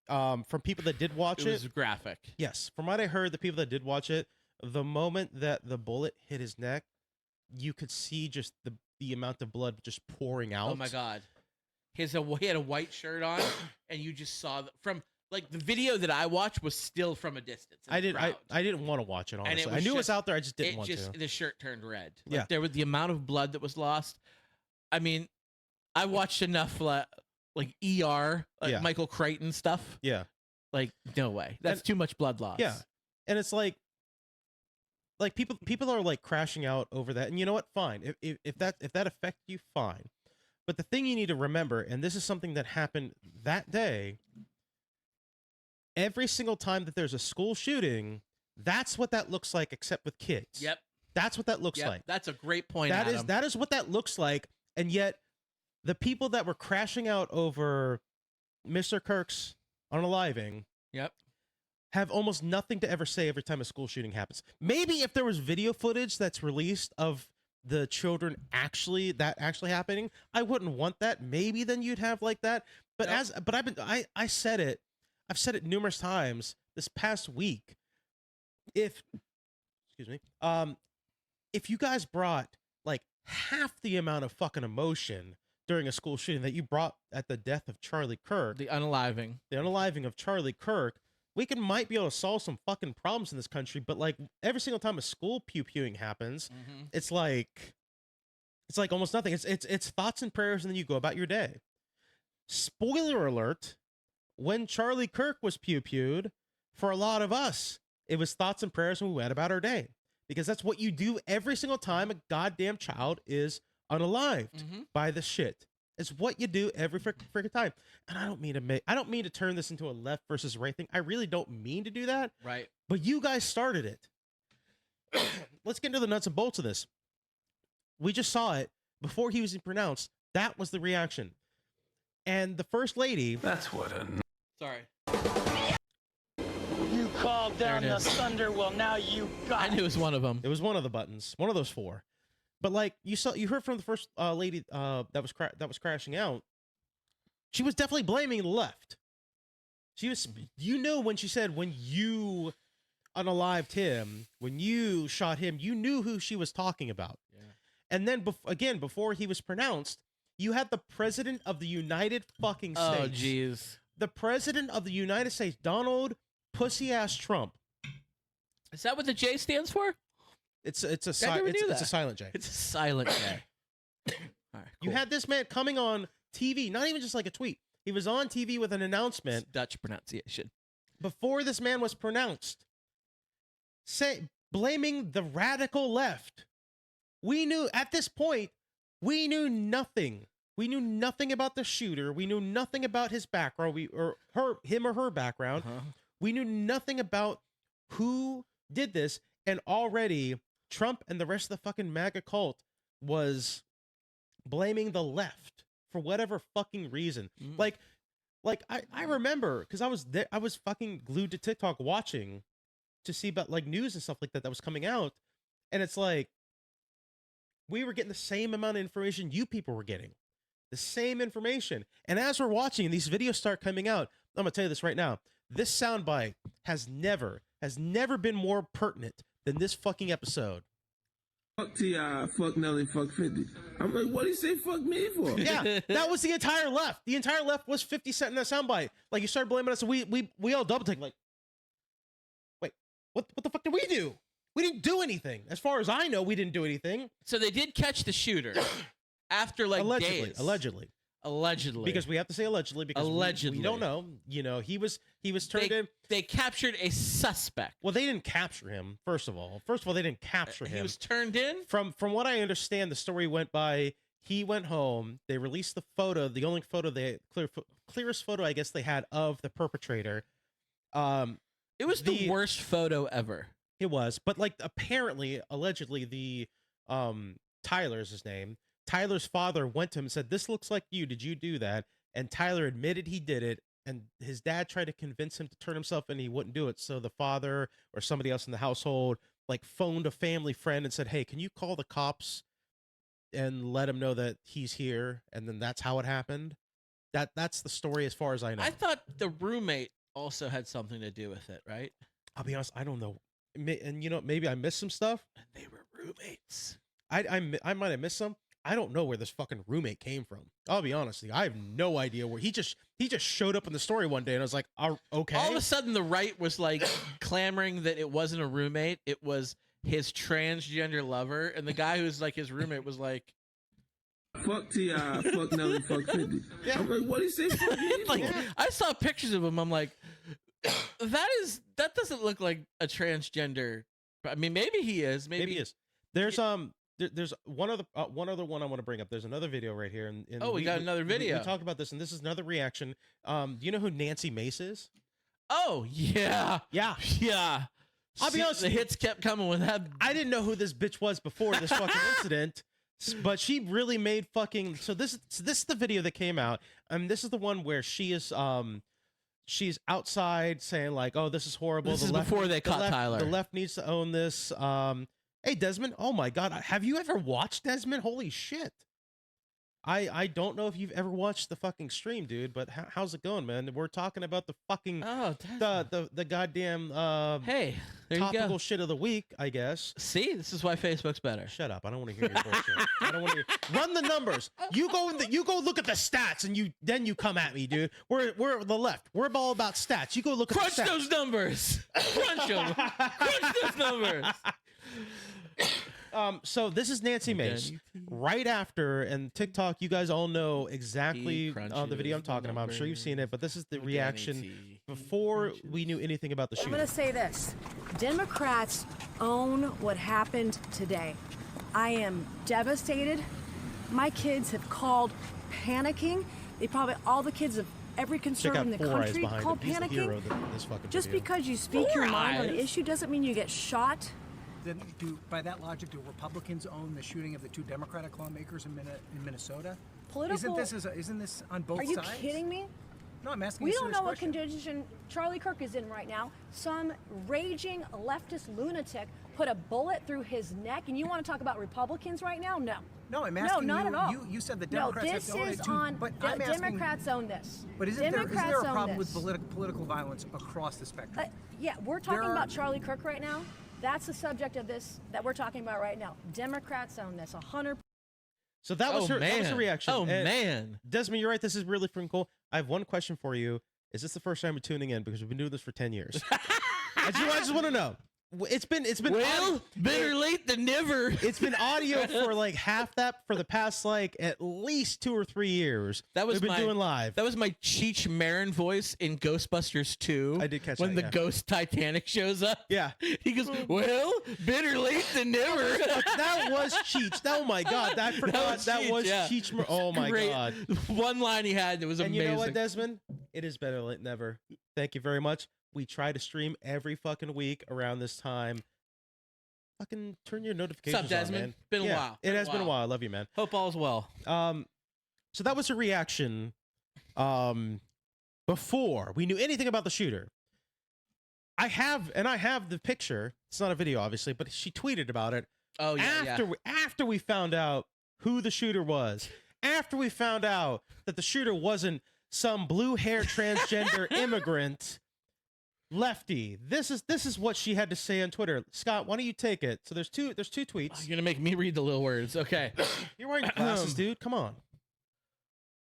Speaker 2: from people that did watch
Speaker 3: It was
Speaker 2: it,
Speaker 3: graphic.
Speaker 2: yes, from what I heard, the people that did watch it, the moment that the bullet hit his neck, you could see just the amount of blood just pouring out.
Speaker 3: Oh my god. He had a white shirt on, and you just saw from like the video that I watched was still from a distance. in the crowd.
Speaker 2: I didn't want to watch it,
Speaker 3: And
Speaker 2: honestly.
Speaker 3: it
Speaker 2: I
Speaker 3: was
Speaker 2: knew it was
Speaker 3: just-
Speaker 2: out there. I just didn't want to.
Speaker 3: The shirt turned red. Like,
Speaker 2: Yeah.
Speaker 3: there was the amount of blood that was lost. I mean, I watched enough like ER, like
Speaker 2: Yeah.
Speaker 3: Michael Crichton stuff.
Speaker 2: Yeah.
Speaker 3: Like, no way. That's too much blood loss.
Speaker 2: Yeah. And it's like people are like crashing out over that. And you know what? Fine. If that affected you, fine. But the thing you need to remember, and this is something that happened that day, every single time that there's a school shooting, that's what that looks like, except with kids.
Speaker 3: Yep.
Speaker 2: That's what that looks like.
Speaker 3: That's a great point.
Speaker 2: That is what that looks like. And yet the people that were crashing out over Mr. Kirk's unaliving
Speaker 3: Yep.
Speaker 2: have almost nothing to ever say every time a school shooting happens. Maybe if there was video footage that's released of the children actually happening, I wouldn't want that. Maybe then you'd have like that. But
Speaker 3: Nope.
Speaker 2: I've said it numerous times this past week. If you guys brought like half the amount of fucking emotion during a school shooting that you brought at the death of Charlie Kirk,
Speaker 3: The unaliving
Speaker 2: of Charlie Kirk, we might be able to solve some fucking problems in this country. But like every single time a school pew-pewing happens, it's like almost nothing. It's thoughts and prayers, and then you go about your day. Spoiler alert: when Charlie Kirk was pew-pewed, for a lot of us, it was thoughts and prayers, and we went about our day, because that's what you do every single time a goddamn child is unalived by this shit. It's what you do every freaking time. And I don't mean to turn this into a left versus right thing. I really don't mean to do that.
Speaker 3: Right.
Speaker 2: But you guys started it. Let's get into the nuts and bolts of this. We just saw it before he was pronounced. That was the reaction. And the first lady.
Speaker 4: That's what a...
Speaker 3: Sorry.
Speaker 6: You called down
Speaker 3: There it
Speaker 6: the
Speaker 3: is.
Speaker 6: thunder. Well, now you got
Speaker 3: I knew it was one of them.
Speaker 2: It was one of the buttons, one of those four. But like you heard from the first lady that was crashing out. She was definitely blaming the left. She was, when she said, when you unalived him, when you shot him, you knew who she was talking about.
Speaker 3: Yeah.
Speaker 2: And then before he was pronounced, you had the president of the United fucking States.
Speaker 3: Oh, jeez.
Speaker 2: The president of the United States, Donald Pussy Ass Trump.
Speaker 3: Is that what the J stands for?
Speaker 2: It's a
Speaker 3: never
Speaker 2: silent
Speaker 3: knew
Speaker 2: it's a
Speaker 3: that.
Speaker 2: silent J.
Speaker 3: It's a silent J. All right,
Speaker 2: You
Speaker 3: cool.
Speaker 2: had this man coming on TV, not even just like a tweet. He was on TV with an announcement
Speaker 3: Dutch pronunciation.
Speaker 2: before this man was pronounced, blaming the radical left. We knew at this point, we knew nothing. We knew nothing about the shooter. We knew nothing about his background, him or her background. We knew nothing about who did this, and already Trump and the rest of the fucking MAGA cult was blaming the left for whatever fucking reason. Like I remember, because I was there, I was fucking glued to TikTok watching to see about like news and stuff like that was coming out, and it's like we were getting the same amount of information you people were getting, the same information. And as we're watching these videos start coming out, I'm gonna tell you this right now: this soundbite has never been more pertinent than this fucking episode.
Speaker 7: Fuck T.I., fuck Nelly, fuck 50. I'm like, what do you say fuck me for?
Speaker 2: Yeah, that was the entire left. The entire left was 50 Cent in that soundbite. Like, you started blaming us, and we all double take. Like, wait, what the fuck did we do? We didn't do anything. As far as I know, we didn't do anything.
Speaker 3: So they did catch the shooter after like days.
Speaker 2: Allegedly. Because we have to say allegedly, because we don't know. You know, he was turned in.
Speaker 3: They captured a suspect.
Speaker 2: Well, they didn't capture him. First of all, they didn't capture him.
Speaker 3: He was turned in.
Speaker 2: From what I understand, the story went by. He went home. They released the photo, the only photo clearest photo I guess they had of the perpetrator.
Speaker 3: It was the worst photo ever.
Speaker 2: It was, but like apparently, allegedly, the Tyler is his name. Tyler's father went to him and said, "This looks like you. Did you do that?" And Tyler admitted he did it. And his dad tried to convince him to turn himself in. He wouldn't do it. So the father or somebody else in the household like phoned a family friend and said, "Hey, can you call the cops and let him know that he's here?" And then that's how it happened. That's the story as far as I know.
Speaker 3: I thought the roommate also had something to do with it, right?
Speaker 2: I'll be honest, I don't know. And you know, maybe I missed some stuff.
Speaker 3: And they were roommates.
Speaker 2: I might have missed some. I don't know where this fucking roommate came from. I'll be honest with you. I have no idea where he just showed up in the story one day, and I was like, okay.
Speaker 3: All of a sudden, the right was like clamoring that it wasn't a roommate; it was his transgender lover, and the guy who's like his roommate was like,
Speaker 7: Fuck T.I., fuck Nelly, fuck 50.
Speaker 2: Yeah.
Speaker 7: I'm like, what do you say fuck me for?
Speaker 3: like I saw pictures of him. I'm like, That doesn't look like a transgender. I mean, maybe he is. Maybe
Speaker 2: he is. There's there's one other one I want to bring up. There's another video right here. And
Speaker 3: we got another video.
Speaker 2: We talked about this, and this is another reaction. Do you know who Nancy Mace is?
Speaker 3: Oh yeah,
Speaker 2: Yeah.
Speaker 3: yeah.
Speaker 2: I'll be honest,
Speaker 3: the hits kept coming with that.
Speaker 2: I didn't know who this bitch was before this fucking incident, but she really made fucking. So this is the video that came out. This is the one where she is she's outside saying like, "Oh, this is horrible."
Speaker 3: This is before they caught Tyler.
Speaker 2: The left needs to own this. Hey Desmond, oh my God, have you ever watched Desmond? Holy shit! I don't know if you've ever watched the fucking stream, dude, but how's it going, man? We're talking about the fucking the goddamn
Speaker 3: hey, there you
Speaker 2: topical
Speaker 3: go.
Speaker 2: shit of the week, I guess.
Speaker 3: See, this is why Facebook's better.
Speaker 2: Shut up! I don't want to hear your bullshit. I don't want to run the numbers. You go look at the stats, and then you come at me, dude. We're the left. We're all about stats. You go look at
Speaker 3: Crunch
Speaker 2: the stats.
Speaker 3: those numbers. Crunch them. Crunch those numbers.
Speaker 2: So this is Nancy Mace right after, and TikTok, you guys all know exactly the video I'm talking about. I'm sure you've seen it, but this is the reaction before we knew anything about the shooting.
Speaker 8: I'm going to say this. Democrats own what happened today. I am devastated. My kids have called panicking. All the kids of every conservative in the country called panicking. Just because you speak your mind on an issue doesn't mean you get shot.
Speaker 9: Then by that logic, do Republicans own the shooting of the 2 Democratic lawmakers in Minnesota?
Speaker 8: Political.
Speaker 9: Isn't this on both
Speaker 8: sides?
Speaker 9: sides?
Speaker 8: Are you kidding me?
Speaker 9: No, I'm asking.
Speaker 8: We don't know what condition Charlie Kirk is in right now. Some raging leftist lunatic put a bullet through his neck, and you want to talk about Republicans right now? No.
Speaker 9: No, I'm asking.
Speaker 8: No, not at all.
Speaker 9: You said the Democrats have to own it too.
Speaker 8: But Democrats own this.
Speaker 9: But is there a problem with political violence across the spectrum?
Speaker 8: Yeah, we're talking about Charlie Kirk right now. That's the subject of this that we're talking about right now. Democrats own this 100%.
Speaker 2: So that was her reaction.
Speaker 3: Oh, man.
Speaker 2: Desmond, you're right. This is really freaking cool. I have one question for you. Is this the first time you're tuning in? Because we've been doing this for 10 years. I just want to know. It's been
Speaker 3: well, better late than never.
Speaker 2: It's been audio for like half that for the past like at least 2 or 3 years.
Speaker 3: That was
Speaker 2: we've been doing live.
Speaker 3: That was my Cheech Marin voice in Ghostbusters 2.
Speaker 2: I did catch
Speaker 3: when
Speaker 2: that,
Speaker 3: the ghost Titanic shows up.
Speaker 2: Yeah,
Speaker 3: he goes, "Well, better late than never."
Speaker 2: That was Cheech. Oh my God, I forgot that was Cheech. Oh my God,
Speaker 3: one line he had that was amazing.
Speaker 2: And you know what, Desmond? It is better late than never. Thank you very much. We try to stream every fucking week around this time. Fucking turn your notifications
Speaker 3: What's up, Desmond?
Speaker 2: on, man.
Speaker 3: Been a while.
Speaker 2: It has been a while. I love you, man.
Speaker 3: Hope all's well.
Speaker 2: So that was a reaction before we knew anything about the shooter. I have the picture. It's not a video, obviously, but she tweeted about it.
Speaker 3: Oh, yeah.
Speaker 2: After we found out who the shooter was, after we found out that the shooter wasn't some blue-haired transgender immigrant lefty. This is what she had to say on Twitter. Scott, why don't you take it? So there's two tweets.
Speaker 3: Oh, you're gonna make me read the little words. Okay.
Speaker 2: You're wearing glasses, dude. Come on.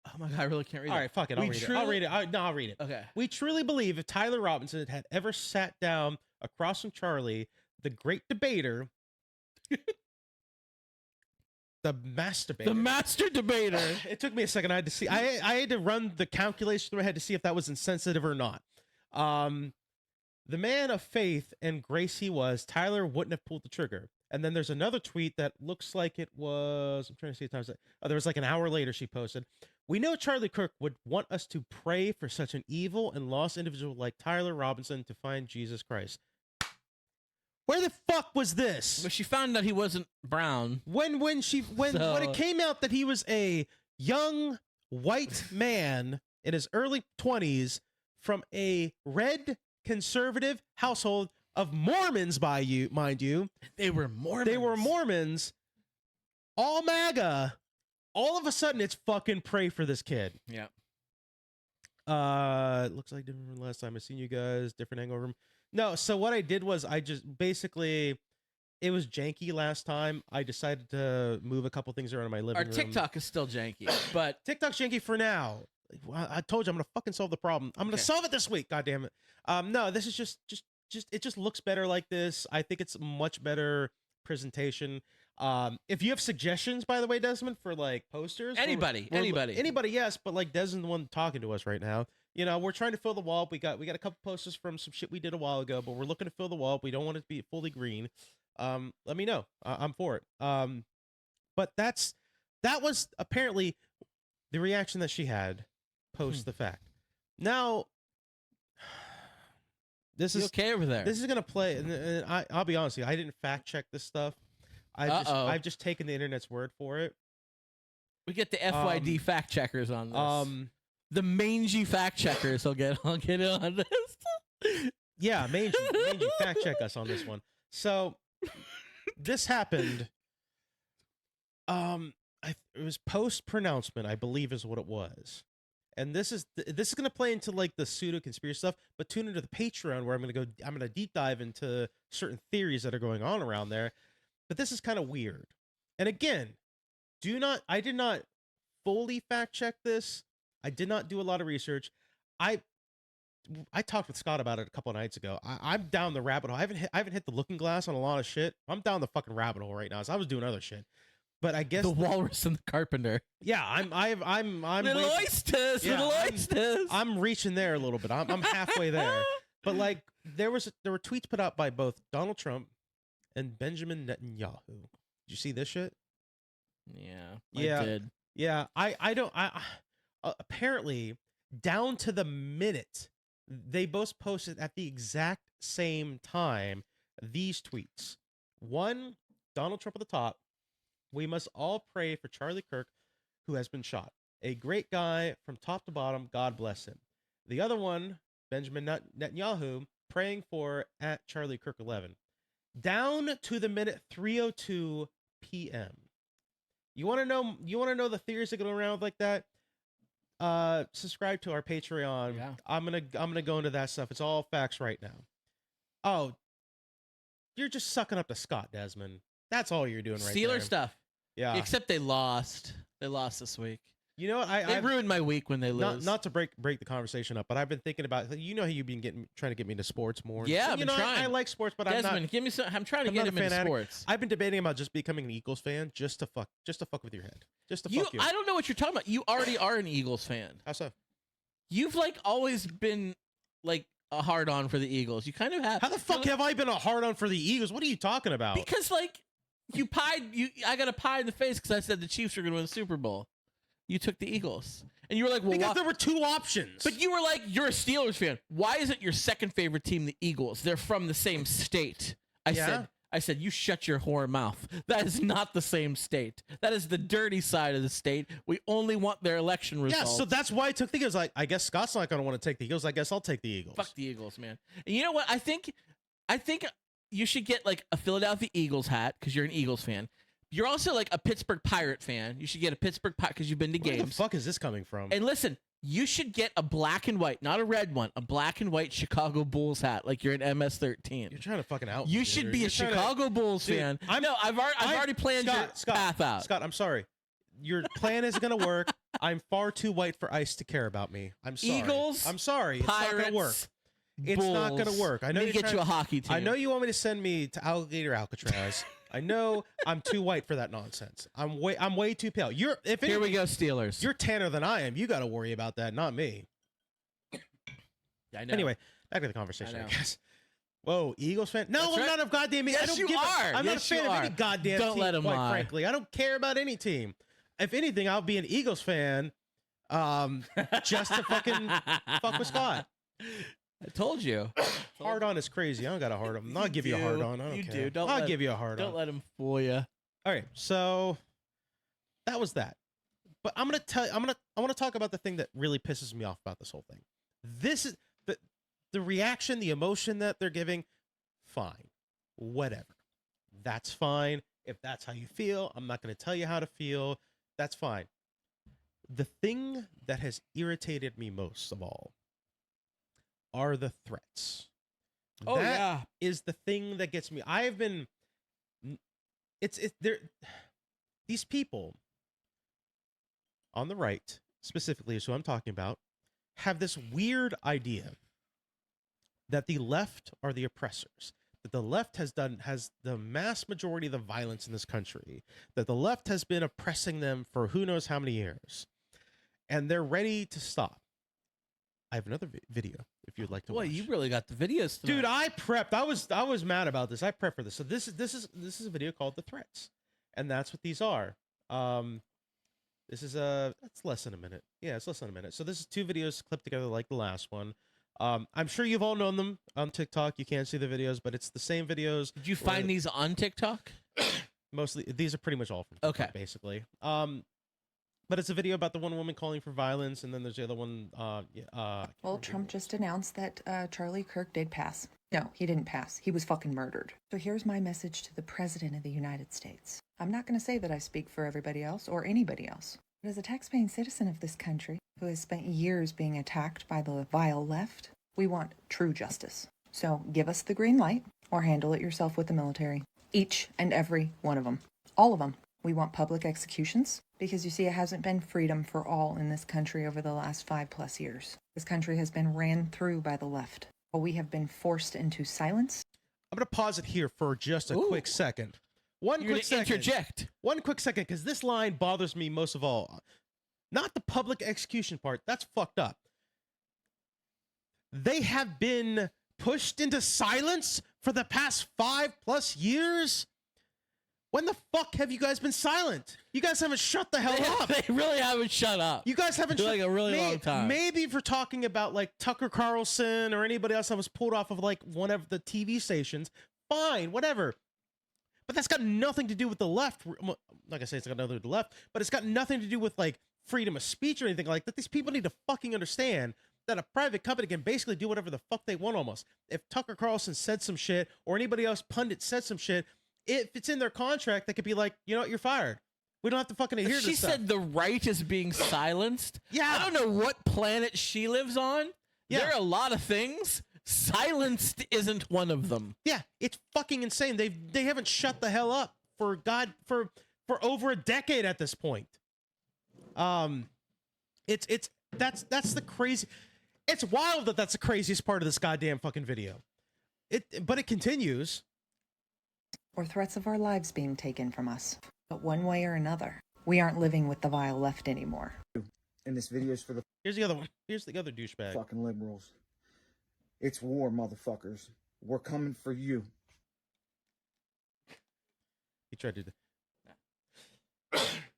Speaker 3: Oh my God, I really can't read.
Speaker 2: All right, fuck it. I'll read it. I'll read it.
Speaker 3: Okay.
Speaker 2: We truly believe if Tyler Robinson had ever sat down across from Charlie, the great debater, the master debater. It took me a second. I had to see. I had to run the calculation through my head to see if that was insensitive or not. The man of faith and grace he was, Tyler wouldn't have pulled the trigger. And then there's another tweet that looks like it was, I'm trying to see the times. There was like an hour later she posted, "We know Charlie Kirk would want us to pray for such an evil and lost individual like Tyler Robinson to find Jesus Christ." Where the fuck was this?
Speaker 3: But she found out he wasn't brown.
Speaker 2: When it came out that he was a young white man in his early 20s from a red conservative household of Mormons, mind you.
Speaker 3: They were Mormons.
Speaker 2: They were Mormons. All MAGA. All of a sudden, it's fucking pray for this kid.
Speaker 3: Yeah.
Speaker 2: It looks like different from last time I seen you guys. Different angle room. No, so what I did was I just basically, it was janky last time. I decided to move a couple things around in my living room.
Speaker 3: Our TikTok is still janky, but
Speaker 2: TikTok's janky for now. I told you I'm gonna fucking solve the problem. I'm gonna solve it this week. God damn it. No, this is just it just looks better like this. I think it's much better presentation. If you have suggestions, by the way, Desmond, for like posters,
Speaker 3: anybody,
Speaker 2: yes, but like Desmond's the one talking to us right now. we're trying to fill the wall. We got a couple posters from some shit we did a while ago, but we're looking to fill the wall. We don't want it to be fully green. Let me know. I'm for it. But that was apparently the reaction that she had post the fact. Now, this
Speaker 3: You
Speaker 2: is
Speaker 3: okay over there?
Speaker 2: This is gonna play, and I'll be honest with you, I didn't fact check this stuff. I've just taken the internet's word for it.
Speaker 3: We get the FYD fact checkers on this. The mangy fact checkers will get on this.
Speaker 2: Yeah, mangy fact check us on this one. So this happened. It was post pronouncement, I believe, is what it was. And this is going to play into like the pseudo conspiracy stuff, but tune into the Patreon where I'm going to deep dive into certain theories that are going on around there. But this is kind of weird. And again, I did not fully fact check this. I did not do a lot of research. I talked with Scott about it a couple of nights ago. I'm down the rabbit hole. I haven't hit the looking glass on a lot of shit. I'm down the fucking rabbit hole right now. So I was doing other shit. But I guess
Speaker 3: the walrus and the carpenter.
Speaker 2: Yeah, I'm
Speaker 3: little oysters,
Speaker 2: yeah,
Speaker 3: little oysters.
Speaker 2: I'm reaching there a little bit. I'm halfway there. But like there were tweets put out by both Donald Trump and Benjamin Netanyahu. Did you see this shit?
Speaker 3: Yeah, I did.
Speaker 2: Yeah, I apparently down to the minute they both posted at the exact same time these tweets. One, Donald Trump at the top. We must all pray for Charlie Kirk, who has been shot. A great guy from top to bottom. God bless him. The other one, Benjamin Netanyahu, praying for at Charlie Kirk 11. Down to the minute 3:02 p.m. You want to know the theories that go around like that? Subscribe to our Patreon.
Speaker 3: Yeah.
Speaker 2: I'm gonna go into that stuff. It's all facts right now. Oh, you're just sucking up to Scott, Desmond. That's all you're doing right there.
Speaker 3: Steeler stuff.
Speaker 2: Yeah.
Speaker 3: Except they lost. They lost this week.
Speaker 2: You know what?
Speaker 3: They ruined my week when they lose.
Speaker 2: Not to break the conversation up, but I've been thinking about. You know how you've been trying to get me into sports more.
Speaker 3: Yeah,
Speaker 2: I've
Speaker 3: been trying.
Speaker 2: I like sports, but
Speaker 3: Desmond,
Speaker 2: I'm not.
Speaker 3: give me some. I'm trying to get him into sports.
Speaker 2: I've been debating about just becoming an Eagles fan, just to fuck with your head, just to fuck you.
Speaker 3: I don't know what you're talking about. You already are an Eagles fan.
Speaker 2: How so?
Speaker 3: You've like always been like a hard on for the Eagles. You kind of have.
Speaker 2: How the fuck have I been a hard on for the Eagles? What are you talking about?
Speaker 3: Because like I got a pie in the face because I said the Chiefs were going to win the Super Bowl. You took the Eagles, and you were like, "Well,
Speaker 2: because there were two options."
Speaker 3: But you were like, "You're a Steelers fan. Why isn't your second favorite team the Eagles? They're from the same state." I said, "You shut your whore mouth. That is not the same state. That is the dirty side of the state. We only want their election results."
Speaker 2: Yeah, so that's why I took the Eagles. Like, I guess Scott's not going to want to take the Eagles. I guess I'll take the Eagles.
Speaker 3: Fuck the Eagles, man. And you know what? I think you should get like a Philadelphia Eagles hat because you're an Eagles fan. You're also like a Pittsburgh Pirate fan. You should get a Pittsburgh Pirate because you've been to games.
Speaker 2: Where the fuck is this coming from?
Speaker 3: And listen, you should get a black and white, not a red one, a black and white Chicago Bulls hat like you're an MS-13.
Speaker 2: You're trying to fucking out.
Speaker 3: You should be a Chicago Bulls fan. I've already planned your path out.
Speaker 2: Scott, I'm sorry. Your plan isn't going to work. I'm far too white for ice to care about me. I'm sorry.
Speaker 3: Eagles,
Speaker 2: I'm sorry. It's
Speaker 3: Pirates,
Speaker 2: not going to work. It's not going to work. I know
Speaker 3: you get you a hockey team.
Speaker 2: I know you want me to send me to Alligator Alcatraz. I know I'm too white for that nonsense. I'm way too pale. Here we
Speaker 3: go, Steelers.
Speaker 2: You're tanner than I am. You got to worry about that, not me.
Speaker 3: I know.
Speaker 2: Anyway, back to the conversation, I guess. Whoa, Eagles fan? No, I'm not a goddamn.
Speaker 3: Yes,
Speaker 2: I don't
Speaker 3: you
Speaker 2: give
Speaker 3: are.
Speaker 2: I'm not a fan of any goddamn team.
Speaker 3: Don't let him
Speaker 2: quite
Speaker 3: lie.
Speaker 2: frankly, I don't care about any team. If anything, I'll be an Eagles fan, just to fucking fuck with Scott.
Speaker 3: I told you.
Speaker 2: Hard on is crazy. I don't got a hard on. I'll give you a hard on. I don't care. I'll give you a hard on.
Speaker 3: Don't let him fool you.
Speaker 2: All right, so that was that. But I want to talk about the thing that really pisses me off about this whole thing. This is the reaction, the emotion that they're giving. Fine, whatever. That's fine. If that's how you feel, I'm not going to tell you how to feel. That's fine. The thing that has irritated me most of all are the threats.
Speaker 3: Oh, yeah.
Speaker 2: Is the thing that gets me. These people on the right, specifically is who I'm talking about, have this weird idea that the left are the oppressors, that the left has the mass majority of the violence in this country, that the left has been oppressing them for who knows how many years, and they're ready to stop. I have another video if you'd like to
Speaker 3: Boy,
Speaker 2: watch.
Speaker 3: you really got the videos tonight.
Speaker 2: Dude, I prepped. I was mad about this. I prepped for this. So this is a video called The Threats, and that's what these are. This is that's less than a minute. Yeah, it's less than a minute. So this is 2 videos clipped together like the last one. I'm sure you've all known them on TikTok. You can't see the videos, but it's the same videos.
Speaker 3: Did you find these on TikTok?
Speaker 2: Mostly, these are pretty much all from TikTok, basically. But it's a video about the one woman calling for violence, and then there's the other one.
Speaker 10: Well, Trump just announced that Charlie Kirk did pass. No, he didn't pass. He was fucking murdered. So here's my message to the President of the United States. I'm not going to say that I speak for everybody else or anybody else. But as a taxpaying citizen of this country who has spent years being attacked by the vile left, we want true justice. So give us the green light or handle it yourself with the military. Each and every one of them. All of them. We want public executions because you see it hasn't been freedom for all in this country over the last 5+ years. This country has been ran through by the left. But we have been forced into silence.
Speaker 2: I'm going to pause it here for just a quick second. One quick second.
Speaker 3: Interject.
Speaker 2: One quick second, because this line bothers me most of all. Not the public execution part. That's fucked up. They have been pushed into silence for the past 5+ years. When the fuck have you guys been silent? You guys haven't shut the hell up.
Speaker 3: They really haven't shut up.
Speaker 2: You guys haven't
Speaker 3: like a really long time.
Speaker 2: Maybe if we're talking about like Tucker Carlson or anybody else that was pulled off of like one of the TV stations, fine, whatever. But that's got nothing to do with the left. Like I say, it's got nothing to do with the left, but it's got nothing to do with like freedom of speech or anything like that. These people need to fucking understand that a private company can basically do whatever the fuck they want almost. If Tucker Carlson said some shit or anybody else pundit said some shit, if it's in their contract, they could be like, you know what, you're fired. We don't have to fucking adhere to
Speaker 3: She
Speaker 2: this stuff.
Speaker 3: said the right is being silenced.
Speaker 2: Yeah.
Speaker 3: I don't know what planet she lives on.
Speaker 2: Yeah.
Speaker 3: There are a lot of things. Silenced isn't one of them.
Speaker 2: Yeah, it's fucking insane. They haven't shut the hell up for over a decade at this point. That's the crazy. It's wild that that's the craziest part of this goddamn fucking video. But it continues.
Speaker 10: Or threats of our lives being taken from us. But one way or another, we aren't living with the vile left anymore.
Speaker 11: And this video's for the
Speaker 2: Here's the other one. Here's the other douchebag.
Speaker 11: fucking liberals. It's war, motherfuckers. We're coming for you.
Speaker 2: He tried to do.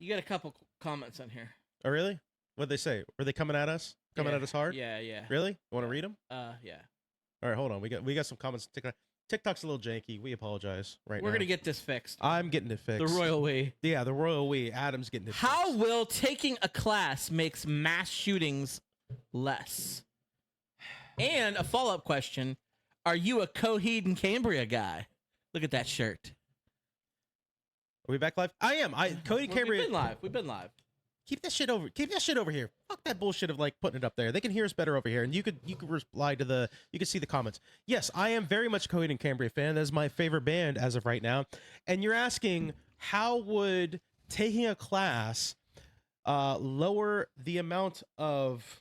Speaker 3: You got a couple comments on here.
Speaker 2: Oh, really? What'd they say? Were they coming at us? Coming at us hard?
Speaker 3: Yeah, yeah.
Speaker 2: Really? You want to read them?
Speaker 3: Yeah.
Speaker 2: All right, hold on. We got some comments. TikTok's a little janky. We apologize right now.
Speaker 3: We're going to get this fixed.
Speaker 2: I'm getting it fixed.
Speaker 3: The royal we.
Speaker 2: Yeah, the royal we. Adam's getting it
Speaker 3: How
Speaker 2: fixed.
Speaker 3: will taking a class makes mass shootings less? And a follow-up question. Are you a Coheed and Cambria guy? Look at that shirt.
Speaker 2: Are we back live? I am. Cody Cambria.
Speaker 3: We've been live.
Speaker 2: Keep that shit over here. Fuck that bullshit of like putting it up there. They can hear us better over here, and you could reply to you could see the comments. Yes, I am very much a Coheed and Cambria fan. That's my favorite band as of right now. And you're asking how would taking a class lower the amount of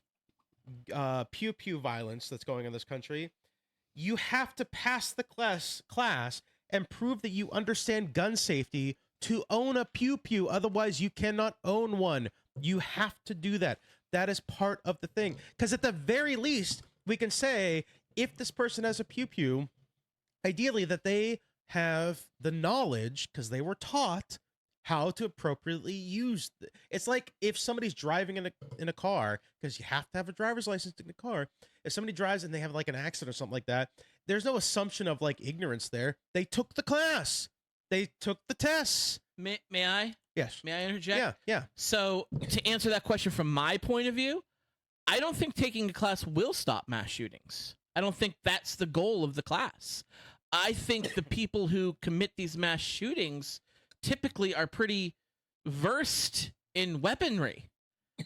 Speaker 2: pew pew violence that's going on in this country? You have to pass the class and prove that you understand gun safety to own a pew pew. Otherwise, you cannot own one. You have to do that. That is part of the thing. Because at the very least, we can say if this person has a pew pew, ideally that they have the knowledge because they were taught how to appropriately use. It's like if somebody's driving in a car, because you have to have a driver's license in the car. If somebody drives and they have like an accident or something like that, there's no assumption of like ignorance there. They took the class. They took the tests.
Speaker 3: May I?
Speaker 2: Yes.
Speaker 3: May I interject?
Speaker 2: Yeah.
Speaker 3: So to answer that question from my point of view, I don't think taking a class will stop mass shootings. I don't think that's the goal of the class. I think the people who commit these mass shootings typically are pretty versed in weaponry.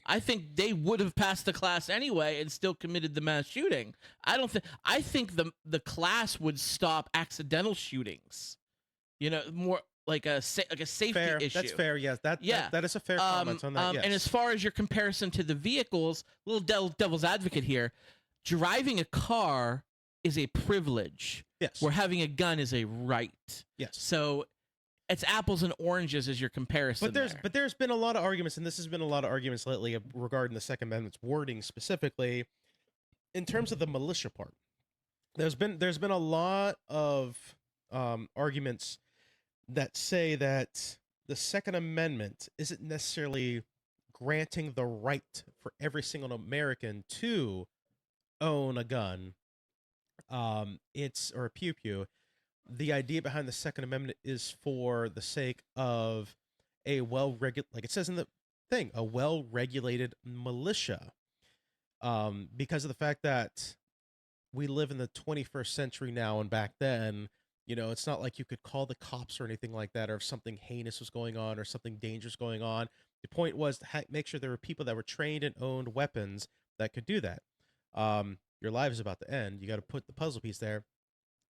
Speaker 3: I think they would have passed the class anyway and still committed the mass shooting. I think the class would stop accidental shootings. You know, more like a safety issue.
Speaker 2: That's fair. Yes, that is a fair comment on that. Yes.
Speaker 3: And as far as your comparison to the vehicles, little devil's advocate here, driving a car is a privilege.
Speaker 2: Yes.
Speaker 3: Where having a gun is a right.
Speaker 2: Yes.
Speaker 3: So it's apples and oranges as your comparison.
Speaker 2: But there's been a lot of arguments, and this has been a lot of arguments lately regarding the Second Amendment's wording specifically. in terms of the militia part, there's been a lot of arguments that say that the Second Amendment isn't necessarily granting the right for every single American to own a gun. It's or a pew pew. The idea behind the Second Amendment is for the sake of a like it says in the thing, a well-regulated militia. Because of the fact that we live in the 21st century now, and back then, you know, it's not like you could call the cops or anything like that, or if something heinous was going on or something dangerous going on. The point was to make sure there were people that were trained and owned weapons that could do that. Your life is about to end. You got to put the puzzle piece there.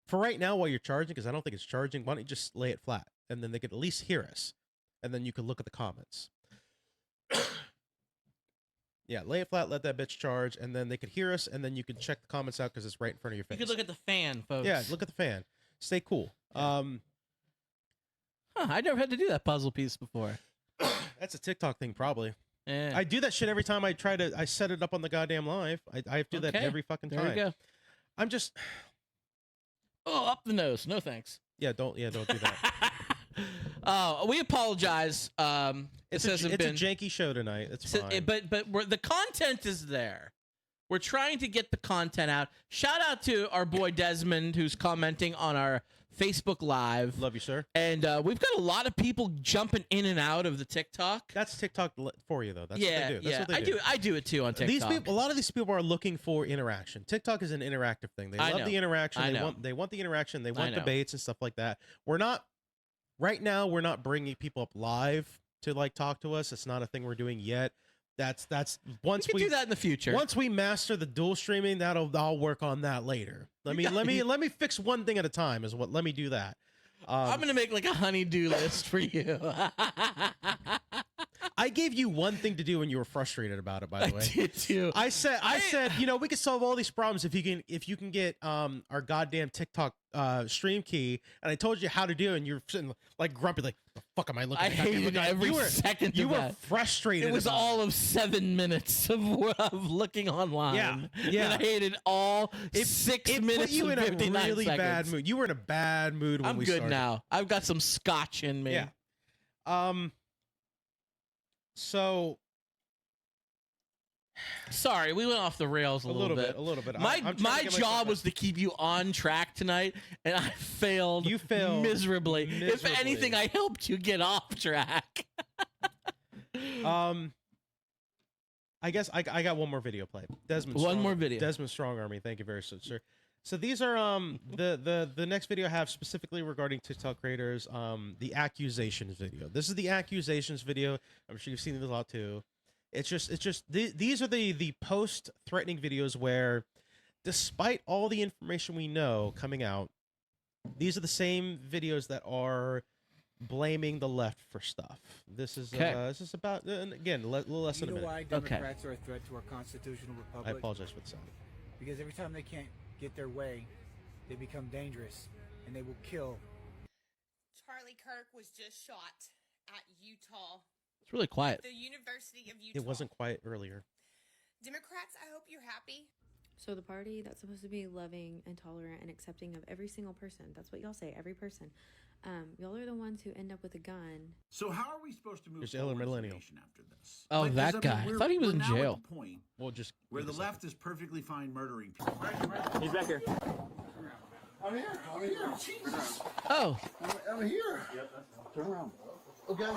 Speaker 2: For right now, while you're charging, because I don't think it's charging, why don't you just lay it flat, and then they could at least hear us, and then you could look at the comments. Yeah, lay it flat, let that bitch charge, and then they could hear us, and then you can check the comments out because it's right in front of your face.
Speaker 3: You could look at the fan, folks.
Speaker 2: Yeah, look at the fan. Stay cool.
Speaker 3: Yeah. I never had to do that puzzle piece before.
Speaker 2: That's a TikTok thing, probably.
Speaker 3: Yeah.
Speaker 2: I do that shit every time I set it up on the goddamn live. I have to do that every fucking time.
Speaker 3: There you go.
Speaker 2: I'm just...
Speaker 3: Oh, up the nose. No thanks.
Speaker 2: Yeah, don't do that.
Speaker 3: We apologize.
Speaker 2: It's a janky show tonight. It's fine.
Speaker 3: But the content is there. We're trying to get the content out. Shout out to our boy Desmond, who's commenting on our Facebook Live.
Speaker 2: Love you, sir.
Speaker 3: And we've got a lot of people jumping in and out of the TikTok.
Speaker 2: That's TikTok for you, though. That's
Speaker 3: yeah,
Speaker 2: what they do. That's what they
Speaker 3: do. I do it too on TikTok.
Speaker 2: These people, a lot of these people are looking for interaction. TikTok is an interactive thing. They love the interaction. They want the interaction. They want debates and stuff like that. Right now, we're not bringing people up live to like talk to us. It's not a thing we're doing yet. That's once
Speaker 3: we can do that in the future.
Speaker 2: Once we master the dual streaming, I'll work on that later. Let me fix one thing at a time. Let me do that.
Speaker 3: I'm gonna make like a honey-do list for you.
Speaker 2: I gave you one thing to do and you were frustrated about it, by the way.
Speaker 3: I did too.
Speaker 2: I said, you know, we can solve all these problems if you can get our goddamn TikTok stream key, and I told you how to do it, and you're sitting like grumpy, like, the fuck am I looking at?
Speaker 3: I hated every second
Speaker 2: you
Speaker 3: of
Speaker 2: were
Speaker 3: that.
Speaker 2: frustrated.
Speaker 3: It was all of 7 minutes of looking online.
Speaker 2: Yeah.
Speaker 3: And I hated all 6 minutes
Speaker 2: put you
Speaker 3: and
Speaker 2: in
Speaker 3: 59
Speaker 2: a really
Speaker 3: seconds.
Speaker 2: bad mood. You were in a bad mood when we started.
Speaker 3: I'm good now. I've got some scotch in me.
Speaker 2: Yeah. So
Speaker 3: sorry, we went off the rails a little bit.
Speaker 2: A little bit.
Speaker 3: My job was to keep you on track tonight, and I failed.
Speaker 2: You failed
Speaker 3: miserably. If anything, I helped you get off track.
Speaker 2: I guess I got one more video play. Desmond Strong Army. Thank you very much, sir. So these are the next video I have specifically regarding TikTok creators, the accusations video. This is the accusations video. I'm sure you've seen it a lot too. It's just these are the post threatening videos where, despite all the information we know coming out, these are the same videos that are blaming the left for stuff. This is about again a little less than a minute.
Speaker 9: You know why Democrats are a threat to our constitutional republic?
Speaker 2: I apologize for the sound.
Speaker 9: Because every time they can't get their way, they become dangerous and they will kill.
Speaker 12: Charlie Kirk was just shot at Utah.
Speaker 3: It's really quiet.
Speaker 12: The University of Utah.
Speaker 2: It wasn't quiet earlier.
Speaker 12: Democrats, I hope you're happy.
Speaker 13: So the party that's supposed to be loving and tolerant and accepting of every single person, that's what y'all say, every person. Y'all are the ones who end up with a gun.
Speaker 14: So how are we supposed to move
Speaker 2: There's
Speaker 14: forward
Speaker 2: Ellen
Speaker 14: as a
Speaker 2: Millennial.
Speaker 14: nation after this?
Speaker 3: Oh,
Speaker 14: Because,
Speaker 3: that guy. I thought he was in
Speaker 14: we're now
Speaker 3: jail.
Speaker 14: At the point
Speaker 2: Well, just
Speaker 14: where the left is perfectly fine murdering people.
Speaker 6: He's back here.
Speaker 14: I'm here. Jesus.
Speaker 3: Oh.
Speaker 14: I'm here. Turn around. Okay.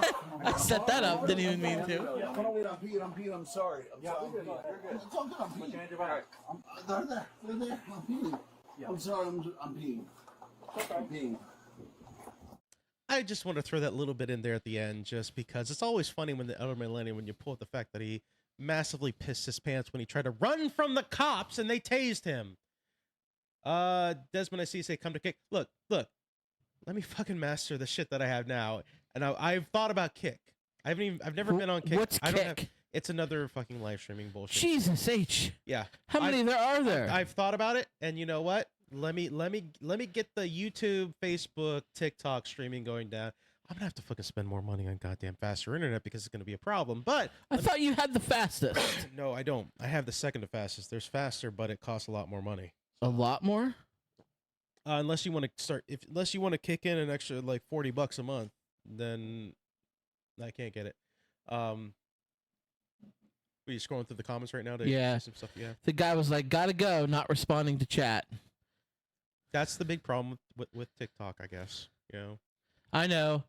Speaker 3: I set that up. Didn't even mean to.
Speaker 14: Hold on, wait, I'm peeing. I'm sorry. It's all good. It's all good. I'm peeing. There. I'm peeing. I'm sorry. I'm peeing. I'm peeing.
Speaker 2: I just want to throw that little bit in there at the end, just because it's always funny when the elder millennium, when you pull up the fact that he massively pissed his pants when he tried to run from the cops and they tased him. Desmond, I see you say come to kick. Look. Let me fucking master the shit that I have now. And I've thought about Kick. I've never been on Kick.
Speaker 3: What's
Speaker 2: I don't
Speaker 3: Kick?
Speaker 2: It's another fucking live streaming bullshit.
Speaker 3: Jesus H.
Speaker 2: Yeah.
Speaker 3: How many there are there?
Speaker 2: I've thought about it, and you know what? Let me get the YouTube, Facebook, TikTok streaming going down. I'm gonna have to fucking spend more money on goddamn faster internet because it's gonna be a problem. But
Speaker 3: I thought you had the fastest.
Speaker 2: no, I don't. I have the second to fastest. There's faster, but it costs a lot more money.
Speaker 3: A lot more?
Speaker 2: Unless you want to unless you want to kick in an extra like $40 a month, then I can't get it. Are you scrolling through the comments right now? To
Speaker 3: Yeah.
Speaker 2: see some stuff. Yeah.
Speaker 3: The guy was like, "Gotta go," not responding to chat.
Speaker 2: That's the big problem with TikTok, I guess. You know.
Speaker 3: I know.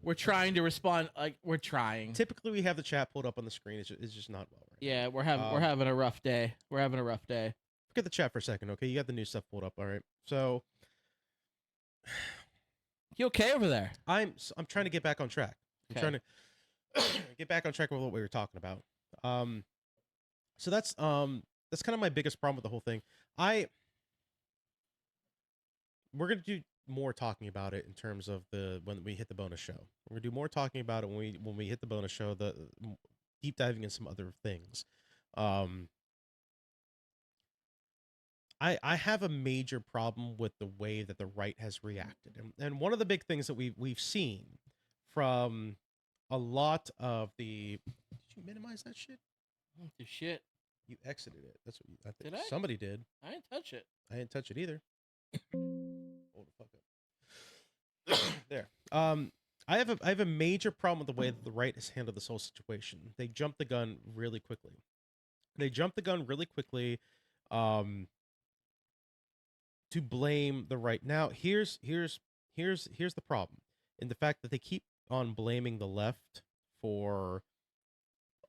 Speaker 3: We're trying to respond. Like we're trying.
Speaker 2: Typically, we have the chat pulled up on the screen. It's just not well. Right
Speaker 3: Yeah, we're having a rough day. We're having a rough day.
Speaker 2: Forget the chat for a second, okay? You got the new stuff pulled up, all right? So,
Speaker 3: you okay over there?
Speaker 2: I'm trying to get back on track. I'm
Speaker 3: Okay.
Speaker 2: trying to get back on track with what we were talking about. So that's kind of my biggest problem with the whole thing. We're gonna do more talking about it in terms of when we hit the bonus show. We're gonna do more talking about it when we hit the bonus show. The deep diving in some other things. I have a major problem with the way that the right has reacted, and one of the big things that we've seen from a lot of the. Did you minimize that shit?
Speaker 3: The shit.
Speaker 2: You exited it. That's what I think
Speaker 3: Did I?
Speaker 2: somebody did.
Speaker 3: I didn't touch it.
Speaker 2: I didn't touch it either. Hold the fuck up. There. I have a major problem with the way that the right has handled this whole situation. They jumped the gun really quickly. To blame the right. Now, here's the problem. In the fact that they keep on blaming the left for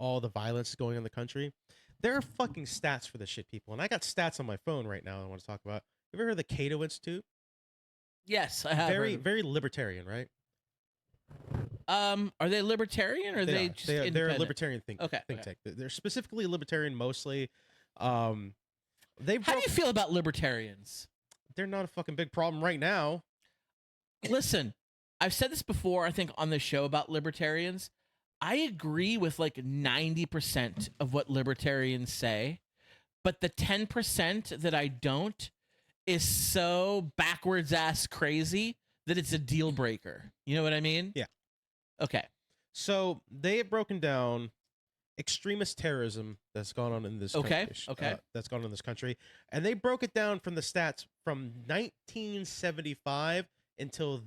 Speaker 2: all the violence going on in the country. There are fucking stats for this shit, people. And I got stats on my phone right now I want to talk about. You ever heard of the Cato Institute?
Speaker 3: Yes, I have.
Speaker 2: Very libertarian, right?
Speaker 3: Are they libertarian or
Speaker 2: They're
Speaker 3: just
Speaker 2: they're a
Speaker 3: independent?
Speaker 2: libertarian think tank. They're specifically libertarian mostly.
Speaker 3: How do you feel about libertarians?
Speaker 2: They're not a fucking big problem right now.
Speaker 3: Listen, I've said this before, I think, on the show about libertarians. I agree with like 90% of what libertarians say, but the 10% that I don't is so backwards ass crazy that it's a deal breaker. You know what I mean?
Speaker 2: Yeah.
Speaker 3: Okay.
Speaker 2: So they have broken down extremist terrorism that's gone on in this country. That's gone on in this country. And they broke it down from the stats from 1975 until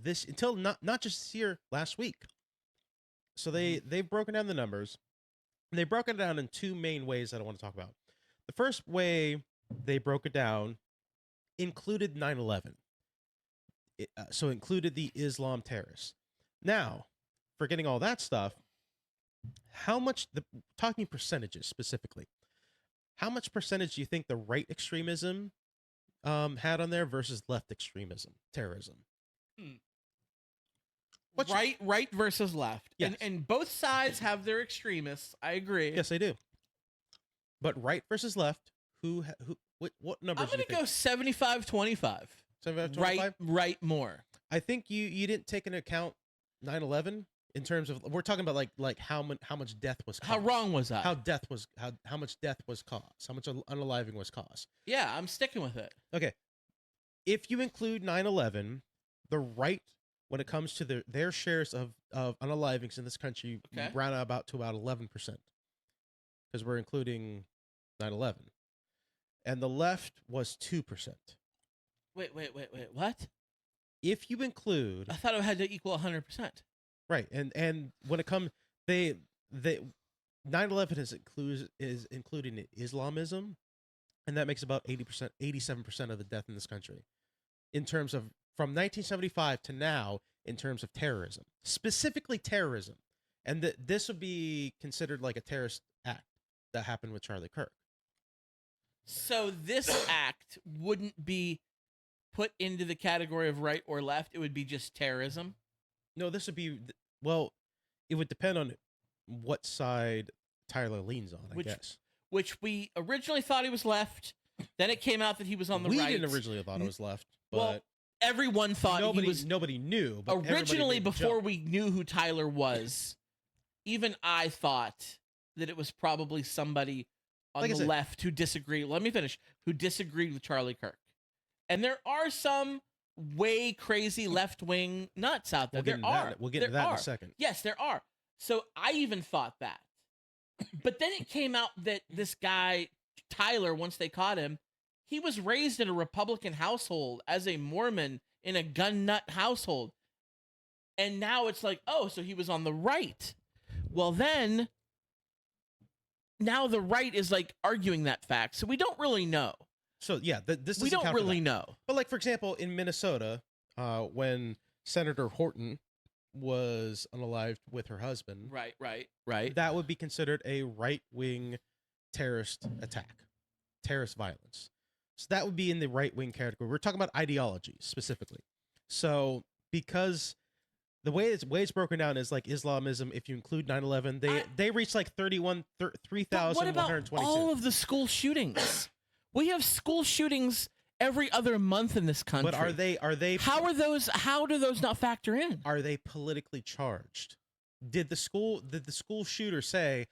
Speaker 2: not just this year, last week. So they've broken down the numbers. They broke it down in two main ways that I want to talk about. The first way they broke it down included 9/11. So included the Islam terrorists. Now, forgetting all that stuff, how much talking percentages specifically, how much percentage do you think the right extremism had on there versus left extremism, terrorism?
Speaker 3: Right versus left.
Speaker 2: Yes.
Speaker 3: And both sides have their extremists. I agree.
Speaker 2: Yes, they do. But right versus left, what numbers?
Speaker 3: I'm going to go 75-25.
Speaker 2: 75-25?
Speaker 3: Right more.
Speaker 2: I think you didn't take into account 9/11 in terms of, we're talking about like how much death was caused.
Speaker 3: How wrong was that?
Speaker 2: How much death was caused. How much unaliving was caused.
Speaker 3: Yeah, I'm sticking with it.
Speaker 2: Okay. If you include 9/11, the right, when it comes to their shares of unalivings in this country, round about 11%. Because we're including 9/11. And the left was 2%.
Speaker 3: Wait, what?
Speaker 2: If you include,
Speaker 3: I thought it had to equal 100%.
Speaker 2: Right, and when it comes, 9/11 is including Islamism, and that makes about 87% of the death in this country, in terms of from 1975 to now, in terms of terrorism, specifically terrorism, and this would be considered like a terrorist act that happened with Charlie Kirk.
Speaker 3: So this act wouldn't be put into the category of right or left. It would be just terrorism.
Speaker 2: No, this would be, well, it would depend on what side Tyler leans on, I guess.
Speaker 3: Which we originally thought he was left. Then it came out that he was on the right.
Speaker 2: We didn't originally thought it was left, but
Speaker 3: well, everyone thought he was.
Speaker 2: Nobody knew. But
Speaker 3: originally, before we knew who Tyler was, even I thought that it was probably somebody on the left who disagreed. Let me finish. Who disagreed with Charlie Kirk. And there are some way crazy left-wing nuts out there.
Speaker 2: We'll get into that in a second.
Speaker 3: Yes, there are. So I even thought that. But then it came out that this guy, Tyler, once they caught him, he was raised in a Republican household as a Mormon in a gun nut household. And now it's like, oh, so he was on the right. Well, then, now the right is like arguing that fact. So we don't really know.
Speaker 2: So yeah, this
Speaker 3: we don't really know.
Speaker 2: But like, for example, in Minnesota, when Senator Horton was unalived with her husband,
Speaker 3: right,
Speaker 2: that would be considered a right-wing terrorist attack, terrorist violence. So that would be in the right-wing category. We're talking about ideology specifically. So because the way it's broken down is like Islamism, if you include 9/11, they reach like 3,122.
Speaker 3: What about all of the school shootings? We have school shootings every other month in this country.
Speaker 2: But are they
Speaker 3: how do those not factor in?
Speaker 2: Are they politically charged? Did the school shooter say,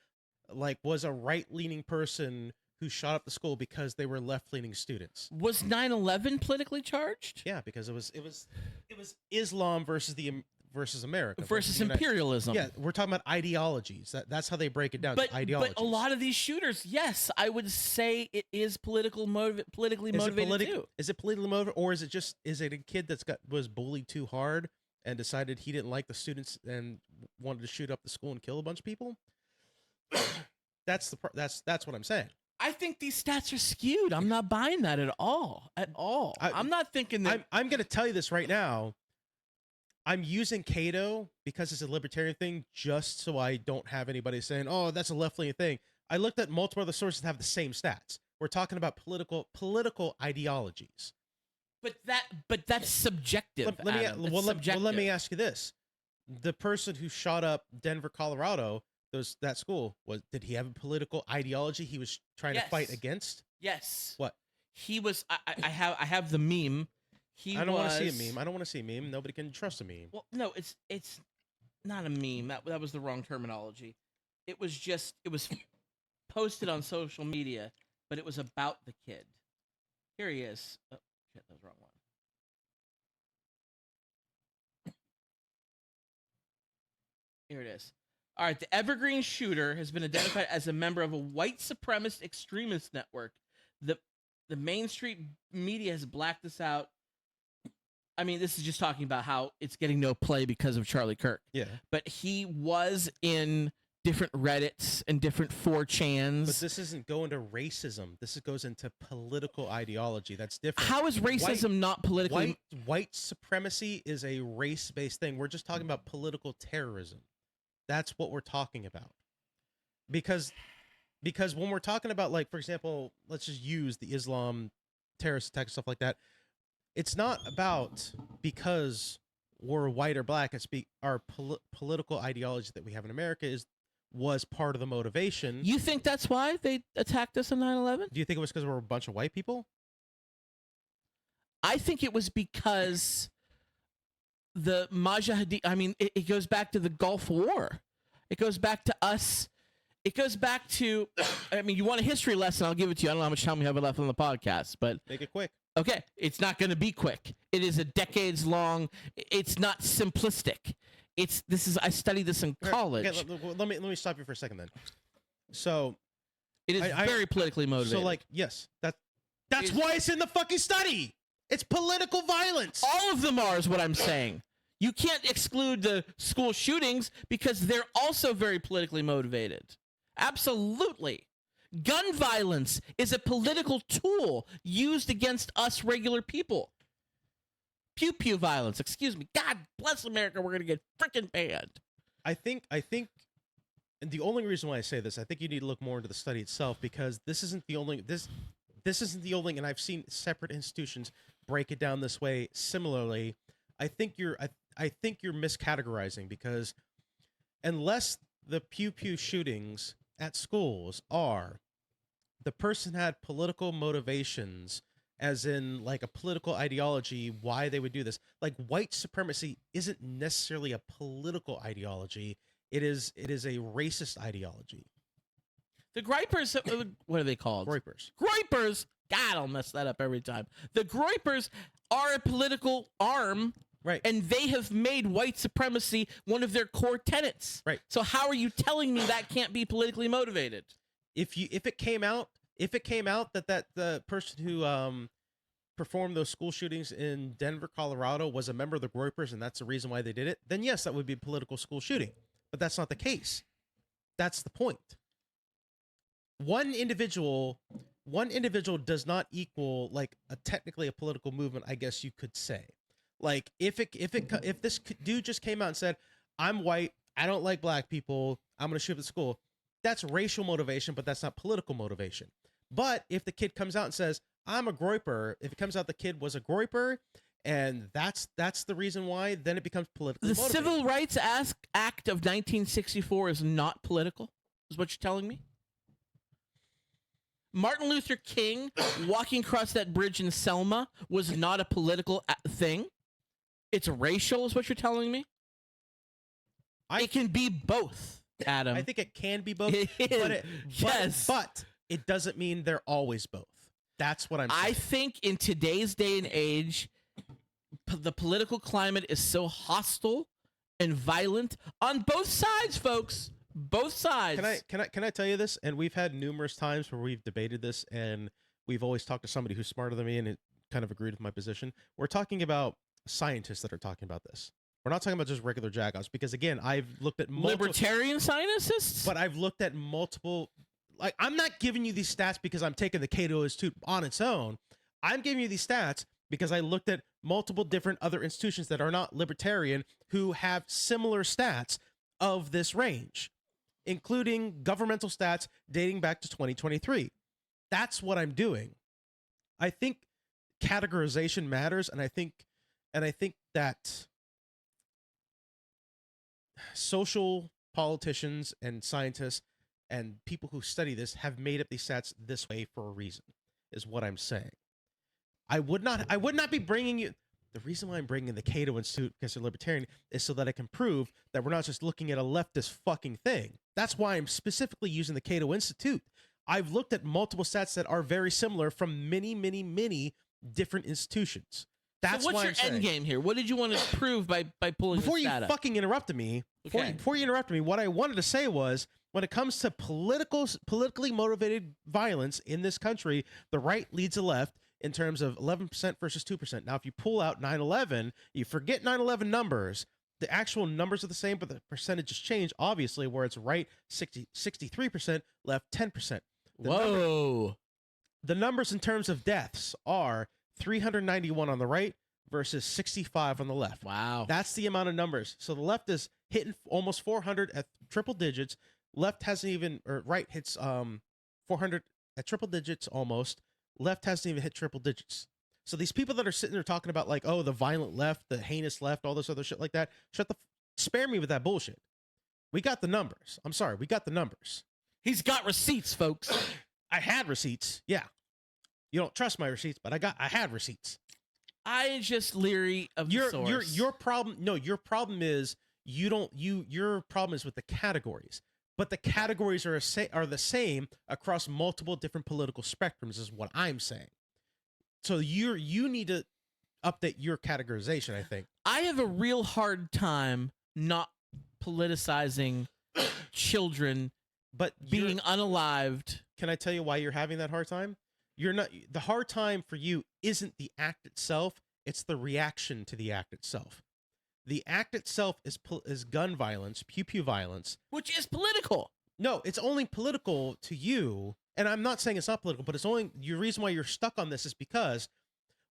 Speaker 2: like, was a right-leaning person who shot up the school because they were left-leaning students?
Speaker 3: Was 9/11 politically charged?
Speaker 2: Yeah, because it was Islam versus America
Speaker 3: versus imperialism.
Speaker 2: Yeah, we're talking about ideologies. That's how they break it down.
Speaker 3: But
Speaker 2: ideologies.
Speaker 3: a lot of these shooters, yes, I would say it is politically motivated too.
Speaker 2: Is it politically motivated, or is it a kid was bullied too hard and decided he didn't like the students and wanted to shoot up the school and kill a bunch of people? That's what I'm saying.
Speaker 3: I think these stats are skewed. I'm not buying that at all. I'm not thinking that.
Speaker 2: I'm going to tell you this right now. I'm using Cato because it's a libertarian thing, just so I don't have anybody saying, "Oh, that's a left-leaning thing." I looked at multiple other sources that have the same stats. We're talking about political ideologies.
Speaker 3: But that's subjective.
Speaker 2: Let me ask you this: the person who shot up Denver, Colorado, that school, did he have a political ideology he was trying to fight against?
Speaker 3: Yes.
Speaker 2: What?
Speaker 3: He was. I have the meme.
Speaker 2: I don't want to see a meme. I don't want to see a meme. Nobody can trust a meme.
Speaker 3: Well, no, it's not a meme. That was the wrong terminology. It was posted on social media, but it was about the kid. Here he is. Oh, shit, that was the wrong one. Here it is. All right, the Evergreen shooter has been identified as a member of a white supremacist extremist network. The mainstream media has blacked this out. I mean, this is just talking about how it's getting no play because of Charlie Kirk.
Speaker 2: Yeah.
Speaker 3: But he was in different Reddits and different 4chans.
Speaker 2: But this isn't going to racism. This goes into political ideology. That's different.
Speaker 3: How is racism not politically?
Speaker 2: White supremacy is a race-based thing. We're just talking about political terrorism. That's what we're talking about. Because when we're talking about, like, for example, let's just use the Islam terrorist attack and stuff like that. It's not about because we're white or black. It's our political ideology that we have in America was part of the motivation.
Speaker 3: You think that's why they attacked us on 9/11?
Speaker 2: Do you think it was because we're a bunch of white people?
Speaker 3: I think it was because the Mujahideen. I mean, it goes back to the Gulf War. It goes back to us. It goes back to. I mean, you want a history lesson? I'll give it to you. I don't know how much time we have left on the podcast, but
Speaker 2: make it quick.
Speaker 3: Okay, it's not going to be quick. It is a decades long. It's not simplistic. I studied this in college.
Speaker 2: Okay, let me stop you for a second then. So
Speaker 3: it is very politically motivated.
Speaker 2: So, like, yes, that's why it's in the fucking study. It's political violence.
Speaker 3: All of them are, is what I'm saying. You can't exclude the school shootings because they're also very politically motivated. Absolutely. Gun violence is a political tool used against us regular people. Pew pew violence. Excuse me. God bless America. We're going to get freaking banned.
Speaker 2: I think, and the only reason why I say this, I think you need to look more into the study itself, because this isn't the only, this isn't the only, and I've seen separate institutions break it down this way similarly. I think you're miscategorizing, because unless the pew pew shootings at schools are the person had political motivations, as in like a political ideology, why they would do this. Like, white supremacy isn't necessarily a political ideology. It is a racist ideology.
Speaker 3: The gripers, what are they called?
Speaker 2: Groypers.
Speaker 3: Groypers God, I'll mess that up every time. The Groypers are a political arm,
Speaker 2: right?
Speaker 3: And they have made white supremacy one of their core tenets,
Speaker 2: right?
Speaker 3: So how are you telling me that can't be politically motivated?
Speaker 2: If it came out that the person who performed those school shootings in Denver, Colorado, was a member of the Groypers, and that's the reason why they did it, then yes, that would be a political school shooting. But that's not the case. That's the point. One individual does not equal like technically a political movement, I guess you could say. Like if this dude just came out and said, "I'm white, I don't like black people, I'm gonna shoot up the school," that's racial motivation, but that's not political motivation. But if the kid comes out and says, "I'm a Groyper," if it comes out the kid was a Groyper, and that's the reason why, then it becomes political.
Speaker 3: The Civil Rights Act of 1964 is not political, is what you're telling me? Martin Luther King walking across that bridge in Selma was not a political thing. It's racial, is what you're telling me? It can be both, Adam.
Speaker 2: I think it can be both.
Speaker 3: Yes.
Speaker 2: But it doesn't mean they're always both. That's what I'm saying.
Speaker 3: I think in today's day and age, the political climate is so hostile and violent on both sides, folks. Both sides.
Speaker 2: Can I tell you this? And we've had numerous times where we've debated this, and we've always talked to somebody who's smarter than me, and it kind of agreed with my position. We're talking about scientists that are talking about this. We're not talking about just regular jackoffs, because again, I've looked at
Speaker 3: libertarian scientists,
Speaker 2: but I've looked at multiple. Like, I'm not giving you these stats because I'm taking the Cato Institute on its own. I'm giving you these stats because I looked at multiple different other institutions that are not libertarian who have similar stats of this range, including governmental stats dating back to 2023. That's what I'm doing. I think categorization matters, and I think that social politicians and scientists and people who study this have made up these stats this way for a reason, is what I'm saying. I would not be bringing you. The reason why I'm bringing the Cato Institute because they're libertarian is so that I can prove that we're not just looking at a leftist fucking thing. That's why I'm specifically using the Cato Institute. I've looked at multiple stats that are very similar from many, many, many different institutions. That's
Speaker 3: so what's
Speaker 2: why
Speaker 3: your end game here? What did you want to prove by pulling
Speaker 2: before
Speaker 3: this
Speaker 2: you
Speaker 3: data?
Speaker 2: fucking interrupted me? Before you interrupted me, what I wanted to say was, when it comes to politically motivated violence in this country, the right leads the left in terms of 11% versus 2%. Now, if you pull out 9/11, you forget 9/11 numbers. The actual numbers are the same, but the percentages change, obviously, where it's right 63%, left 10%. The numbers in terms of deaths are 391 on the right versus 65 on the left.
Speaker 3: Wow.
Speaker 2: That's the amount of numbers. So the left is hitting almost 400 at triple digits. Left hasn't even, or right hits 400 at triple digits almost. Left hasn't even hit triple digits. So these people that are sitting there talking about like, oh, the violent left, the heinous left, all this other shit like that, spare me with that bullshit. We got the numbers. I'm sorry, we got the numbers.
Speaker 3: He's got receipts, folks.
Speaker 2: I had receipts. Yeah. You don't trust my receipts, but I had receipts.
Speaker 3: I just leery of the source.
Speaker 2: Your problem. No, your problem is your problem is with the categories. But the categories are the same across multiple different political spectrums, is what I'm saying. So you need to update your categorization, I think.
Speaker 3: I have a real hard time not politicizing children,
Speaker 2: but
Speaker 3: being unalived.
Speaker 2: Can I tell you why you're having that hard time? The hard time for you isn't the act itself, it's the reaction to the act itself. The act itself is gun violence, pew-pew violence.
Speaker 3: Which is political.
Speaker 2: No, it's only political to you. And I'm not saying it's not political, but it's only your reason why you're stuck on this is because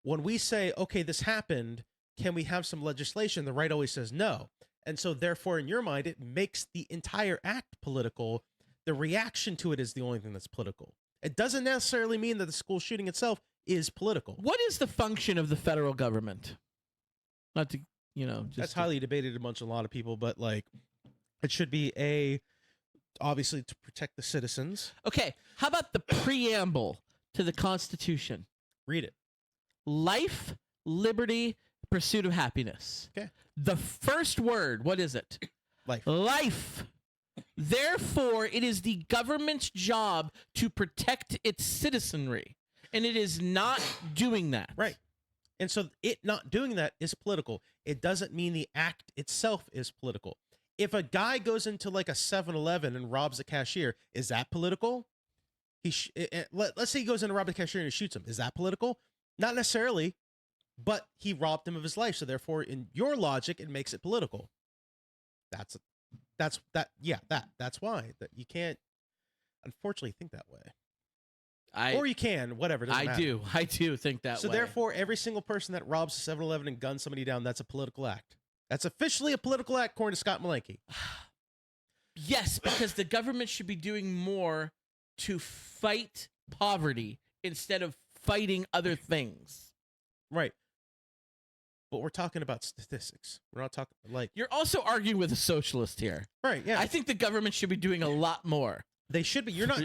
Speaker 2: when we say, okay, this happened, can we have some legislation? The right always says no. And so therefore, in your mind, it makes the entire act political. The reaction to it is the only thing that's political. It doesn't necessarily mean that the school shooting itself is political.
Speaker 3: What is the function of the federal government? Not to,
Speaker 2: that's highly debated amongst a lot of people, but like, it should be obviously to protect the citizens.
Speaker 3: Okay, how about the preamble to the Constitution?
Speaker 2: Read it.
Speaker 3: Life, liberty, pursuit of happiness.
Speaker 2: Okay.
Speaker 3: The first word, what is it?
Speaker 2: Life.
Speaker 3: Life. Therefore, it is the government's job to protect its citizenry. And it is not doing that.
Speaker 2: Right. And so it not doing that is political. It doesn't mean the act itself is political. If a guy goes into like a 7-Eleven and robs a cashier, is that political? Let's say he goes in and robs a cashier and he shoots him. Is that political? Not necessarily, but he robbed him of his life. So therefore, in your logic, it makes it political. That's why that you can't, unfortunately, think that way. Or you can, whatever.
Speaker 3: I do think that way.
Speaker 2: So therefore, every single person that robs a 7-Eleven and guns somebody down, that's a political act. That's officially a political act, according to Scott Malenky.
Speaker 3: Yes, because the government should be doing more to fight poverty instead of fighting other things.
Speaker 2: Right. But we're talking about statistics. We're not talking like...
Speaker 3: You're also arguing with a socialist here.
Speaker 2: Right, yeah.
Speaker 3: I think the government should be doing a lot more.
Speaker 2: They should be. You're not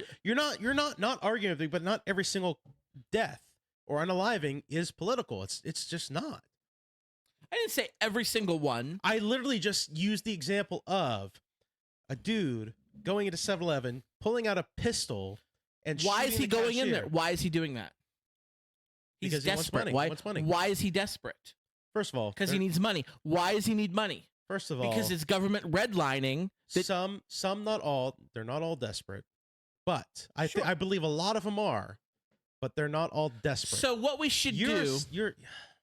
Speaker 2: arguing with me, but not every single death or unaliving is political. It's just not.
Speaker 3: I didn't say every single one.
Speaker 2: I literally just used the example of a dude going into 7-Eleven, pulling out a pistol, and
Speaker 3: why is he going in there? Why is he doing that? He's
Speaker 2: because
Speaker 3: desperate.
Speaker 2: He wants money.
Speaker 3: Why is he desperate?
Speaker 2: First of all,
Speaker 3: because he needs money. Why does he need money?
Speaker 2: First of all,
Speaker 3: because it's government redlining.
Speaker 2: Some, not all. They're not all desperate, but I believe a lot of them are, but they're not all desperate.
Speaker 3: So what we should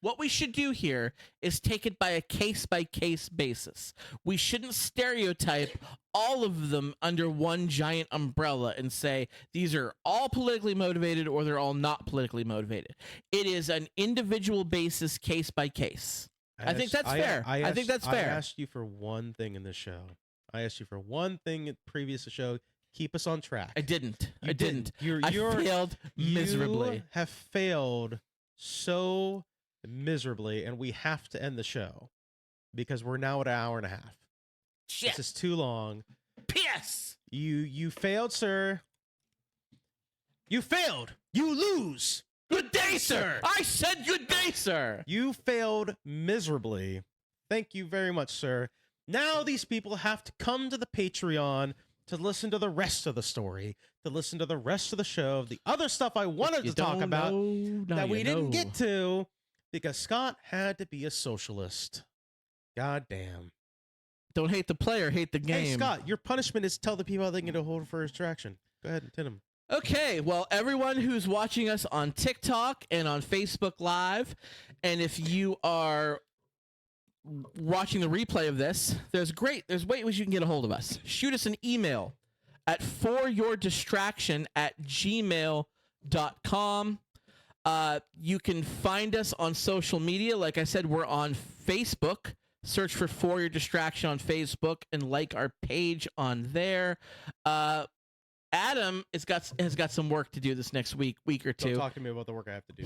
Speaker 3: what we should do here is take it by a case-by-case basis. We shouldn't stereotype all of them under one giant umbrella and say these are all politically motivated or they're all not politically motivated. It is an individual basis, case by case. I think that's fair. I think that's fair.
Speaker 2: I asked you for one thing in this show. I asked you for one thing in the previous show. Keep us on track.
Speaker 3: I didn't.
Speaker 2: I
Speaker 3: failed miserably.
Speaker 2: You have failed so miserably, and we have to end the show because we're now at an hour and a half.
Speaker 3: Shit.
Speaker 2: This is too long.
Speaker 3: P.S.
Speaker 2: You failed, sir. You failed. You lose.
Speaker 3: Good day, sir. I said good day, sir.
Speaker 2: You failed miserably. Thank you very much, sir. Now these people have to come to the Patreon to listen to the rest of the story, to listen to the rest of the show, the other stuff I wanted to talk about that we didn't get to because Scott had to be a socialist. God damn.
Speaker 3: Don't hate the player, hate the game.
Speaker 2: Hey, Scott, your punishment is tell the people how they can get a hold for distraction. Go ahead and tell them.
Speaker 3: Okay, well, everyone who's watching us on TikTok and on Facebook Live, and if you are watching the replay of this, there's ways you can get a hold of us. Shoot us an email at foryourdistraction@gmail.com. You can find us on social media. Like I said, we're on Facebook. Search for Your Distraction on Facebook and like our page on there. Adam has got some work to do this next week or two.
Speaker 2: Don't talk to me about the work I have to do.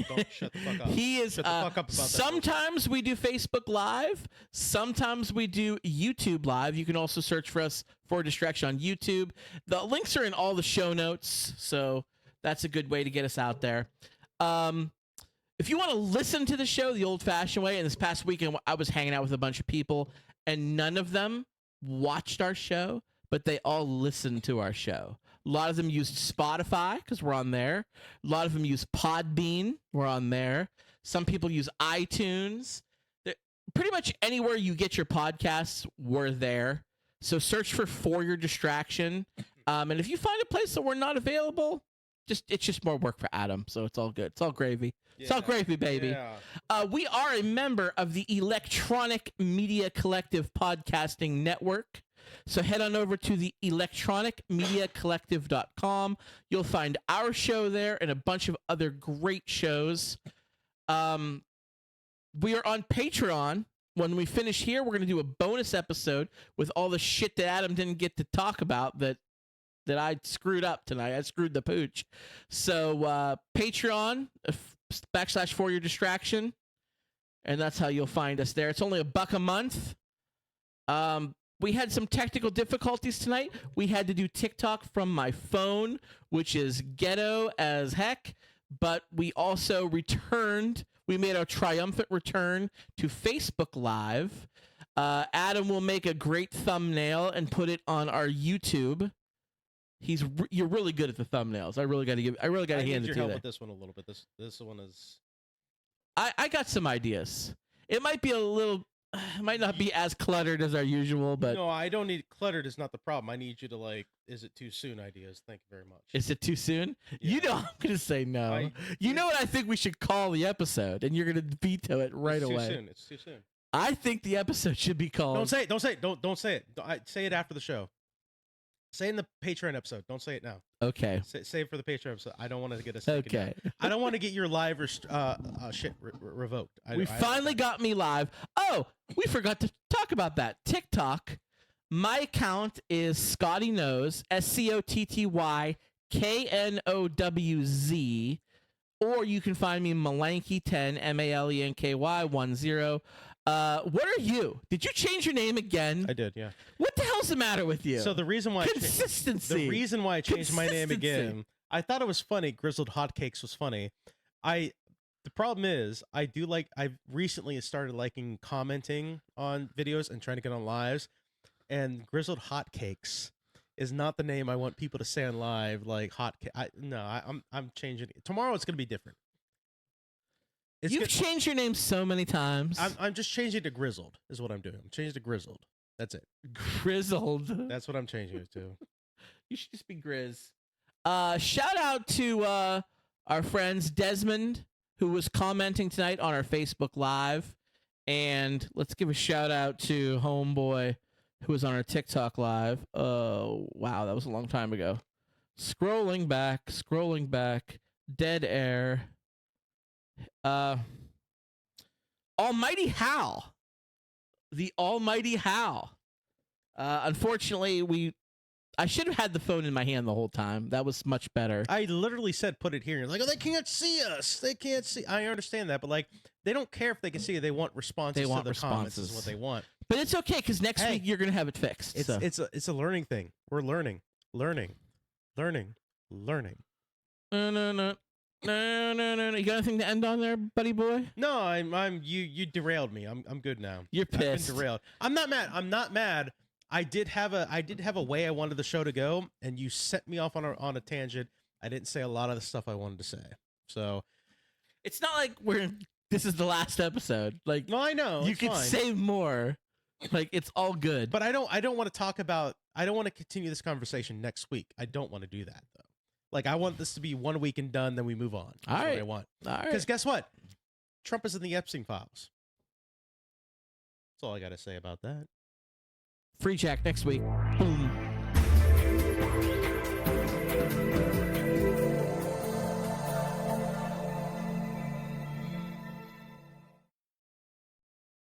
Speaker 2: Don't shut the fuck up.
Speaker 3: He is.
Speaker 2: Shut the fuck up about that.
Speaker 3: Sometimes we do Facebook Live. Sometimes we do YouTube Live. You can also search for us for Distraction on YouTube. The links are in all the show notes, so that's a good way to get us out there. If you want to listen to the show the old-fashioned way, and this past weekend I was hanging out with a bunch of people, and none of them watched our show, but they all listened to our show. A lot of them used Spotify because we're on there. A lot of them use Podbean. We're on there. Some people use iTunes. Pretty much anywhere you get your podcasts, we're there. So search for Your Distraction. And if you find a place that we're not available, it's just more work for Adam. So it's all good. It's all gravy. It's all gravy, baby. Yeah. We are a member of the Electronic Media Collective Podcasting Network. So head on over to the electronicmediacollective.com. You'll find our show there and a bunch of other great shows. We are on Patreon. When we finish here, we're going to do a bonus episode with all the shit that Adam didn't get to talk about that I screwed up tonight. I screwed the pooch. So Patreon / For Your Distraction. And that's how you'll find us there. It's only $1 a month. We had some technical difficulties tonight. We had to do TikTok from my phone, which is ghetto as heck. But we also returned. We made our triumphant return to Facebook Live. Adam will make a great thumbnail and put it on our YouTube. you're really good at the thumbnails. I really got to hand
Speaker 2: need
Speaker 3: it
Speaker 2: your
Speaker 3: to you.
Speaker 2: help
Speaker 3: there.
Speaker 2: with this one a little bit. This one is.
Speaker 3: I got some ideas. It might be it might not be as cluttered as our usual, but
Speaker 2: No, I don't need cluttered. Is not the problem. I need you to like. Is it too soon? Ideas. Thank you very much.
Speaker 3: is it too soon? You know I'm gonna say no. You know what I think we should call the episode, and you're gonna veto it right
Speaker 2: It's
Speaker 3: away.
Speaker 2: Too soon. It's too soon.
Speaker 3: I think the episode should be called.
Speaker 2: Don't say it. Don't say it. Don't say it. Say it after the show. Say it in the Patreon episode. Don't say it now.
Speaker 3: Okay.
Speaker 2: Say it for the Patreon episode. I don't want to get us taken
Speaker 3: Okay.
Speaker 2: down. I don't want to get your live shit revoked.
Speaker 3: We finally got me live. Oh, we forgot to talk about that. TikTok. My account is Scotty Knows, SCOTTYKNOWZ, or you can find me Malenky10, MALENKY10. What are you? Did you change your name again?
Speaker 2: I did, yeah.
Speaker 3: What the hell's the matter with you?
Speaker 2: So the reason why
Speaker 3: consistency.
Speaker 2: The reason why I changed my name again, I thought it was funny. Grizzled Hotcakes was funny. The problem is I've recently started liking commenting on videos and trying to get on lives, and Grizzled Hotcakes is not the name I want people to say on live. Like I'm changing it. Tomorrow it's gonna be different.
Speaker 3: You've changed your name so many times.
Speaker 2: I'm just changing to Grizzled is what I'm doing. I'm changing to Grizzled. That's it.
Speaker 3: Grizzled.
Speaker 2: That's what I'm changing it to.
Speaker 3: You should just be Grizz. Shout out to our friends Desmond, who was commenting tonight on our Facebook Live. And let's give a shout out to Homeboy, who was on our TikTok Live. Oh, wow, that was a long time ago. Scrolling back, dead air. Almighty Hal. The Almighty Hal. Unfortunately, I should have had the phone in my hand the whole time. That was much better.
Speaker 2: I literally said put it here. You're like, oh, they can't see us. They can't see. I understand that, but like, they don't care if they can see it. They want responses.
Speaker 3: They want
Speaker 2: to the
Speaker 3: responses.
Speaker 2: comments is what they want.
Speaker 3: But it's okay because next week you're gonna have it fixed.
Speaker 2: It's a learning thing. We're learning.
Speaker 3: No. You got anything to end on there, buddy boy?
Speaker 2: No, you derailed me. I'm good now.
Speaker 3: You're pissed.
Speaker 2: I've been derailed. I'm not mad. I did have a way I wanted the show to go, and you set me off on a tangent. I didn't say a lot of the stuff I wanted to say. So
Speaker 3: it's not like this is the last episode. Like,
Speaker 2: no, I know
Speaker 3: you can say more. Like, it's all good.
Speaker 2: But I don't want to talk about. I don't want to continue this conversation next week. I don't want to do that though. Like, I want this to be 1 week and done, then we move on. That's
Speaker 3: all right.
Speaker 2: What I want.
Speaker 3: All right.
Speaker 2: Because guess what? Trump is in the Epstein files. That's all I got to say about that.
Speaker 3: Free Jack next week.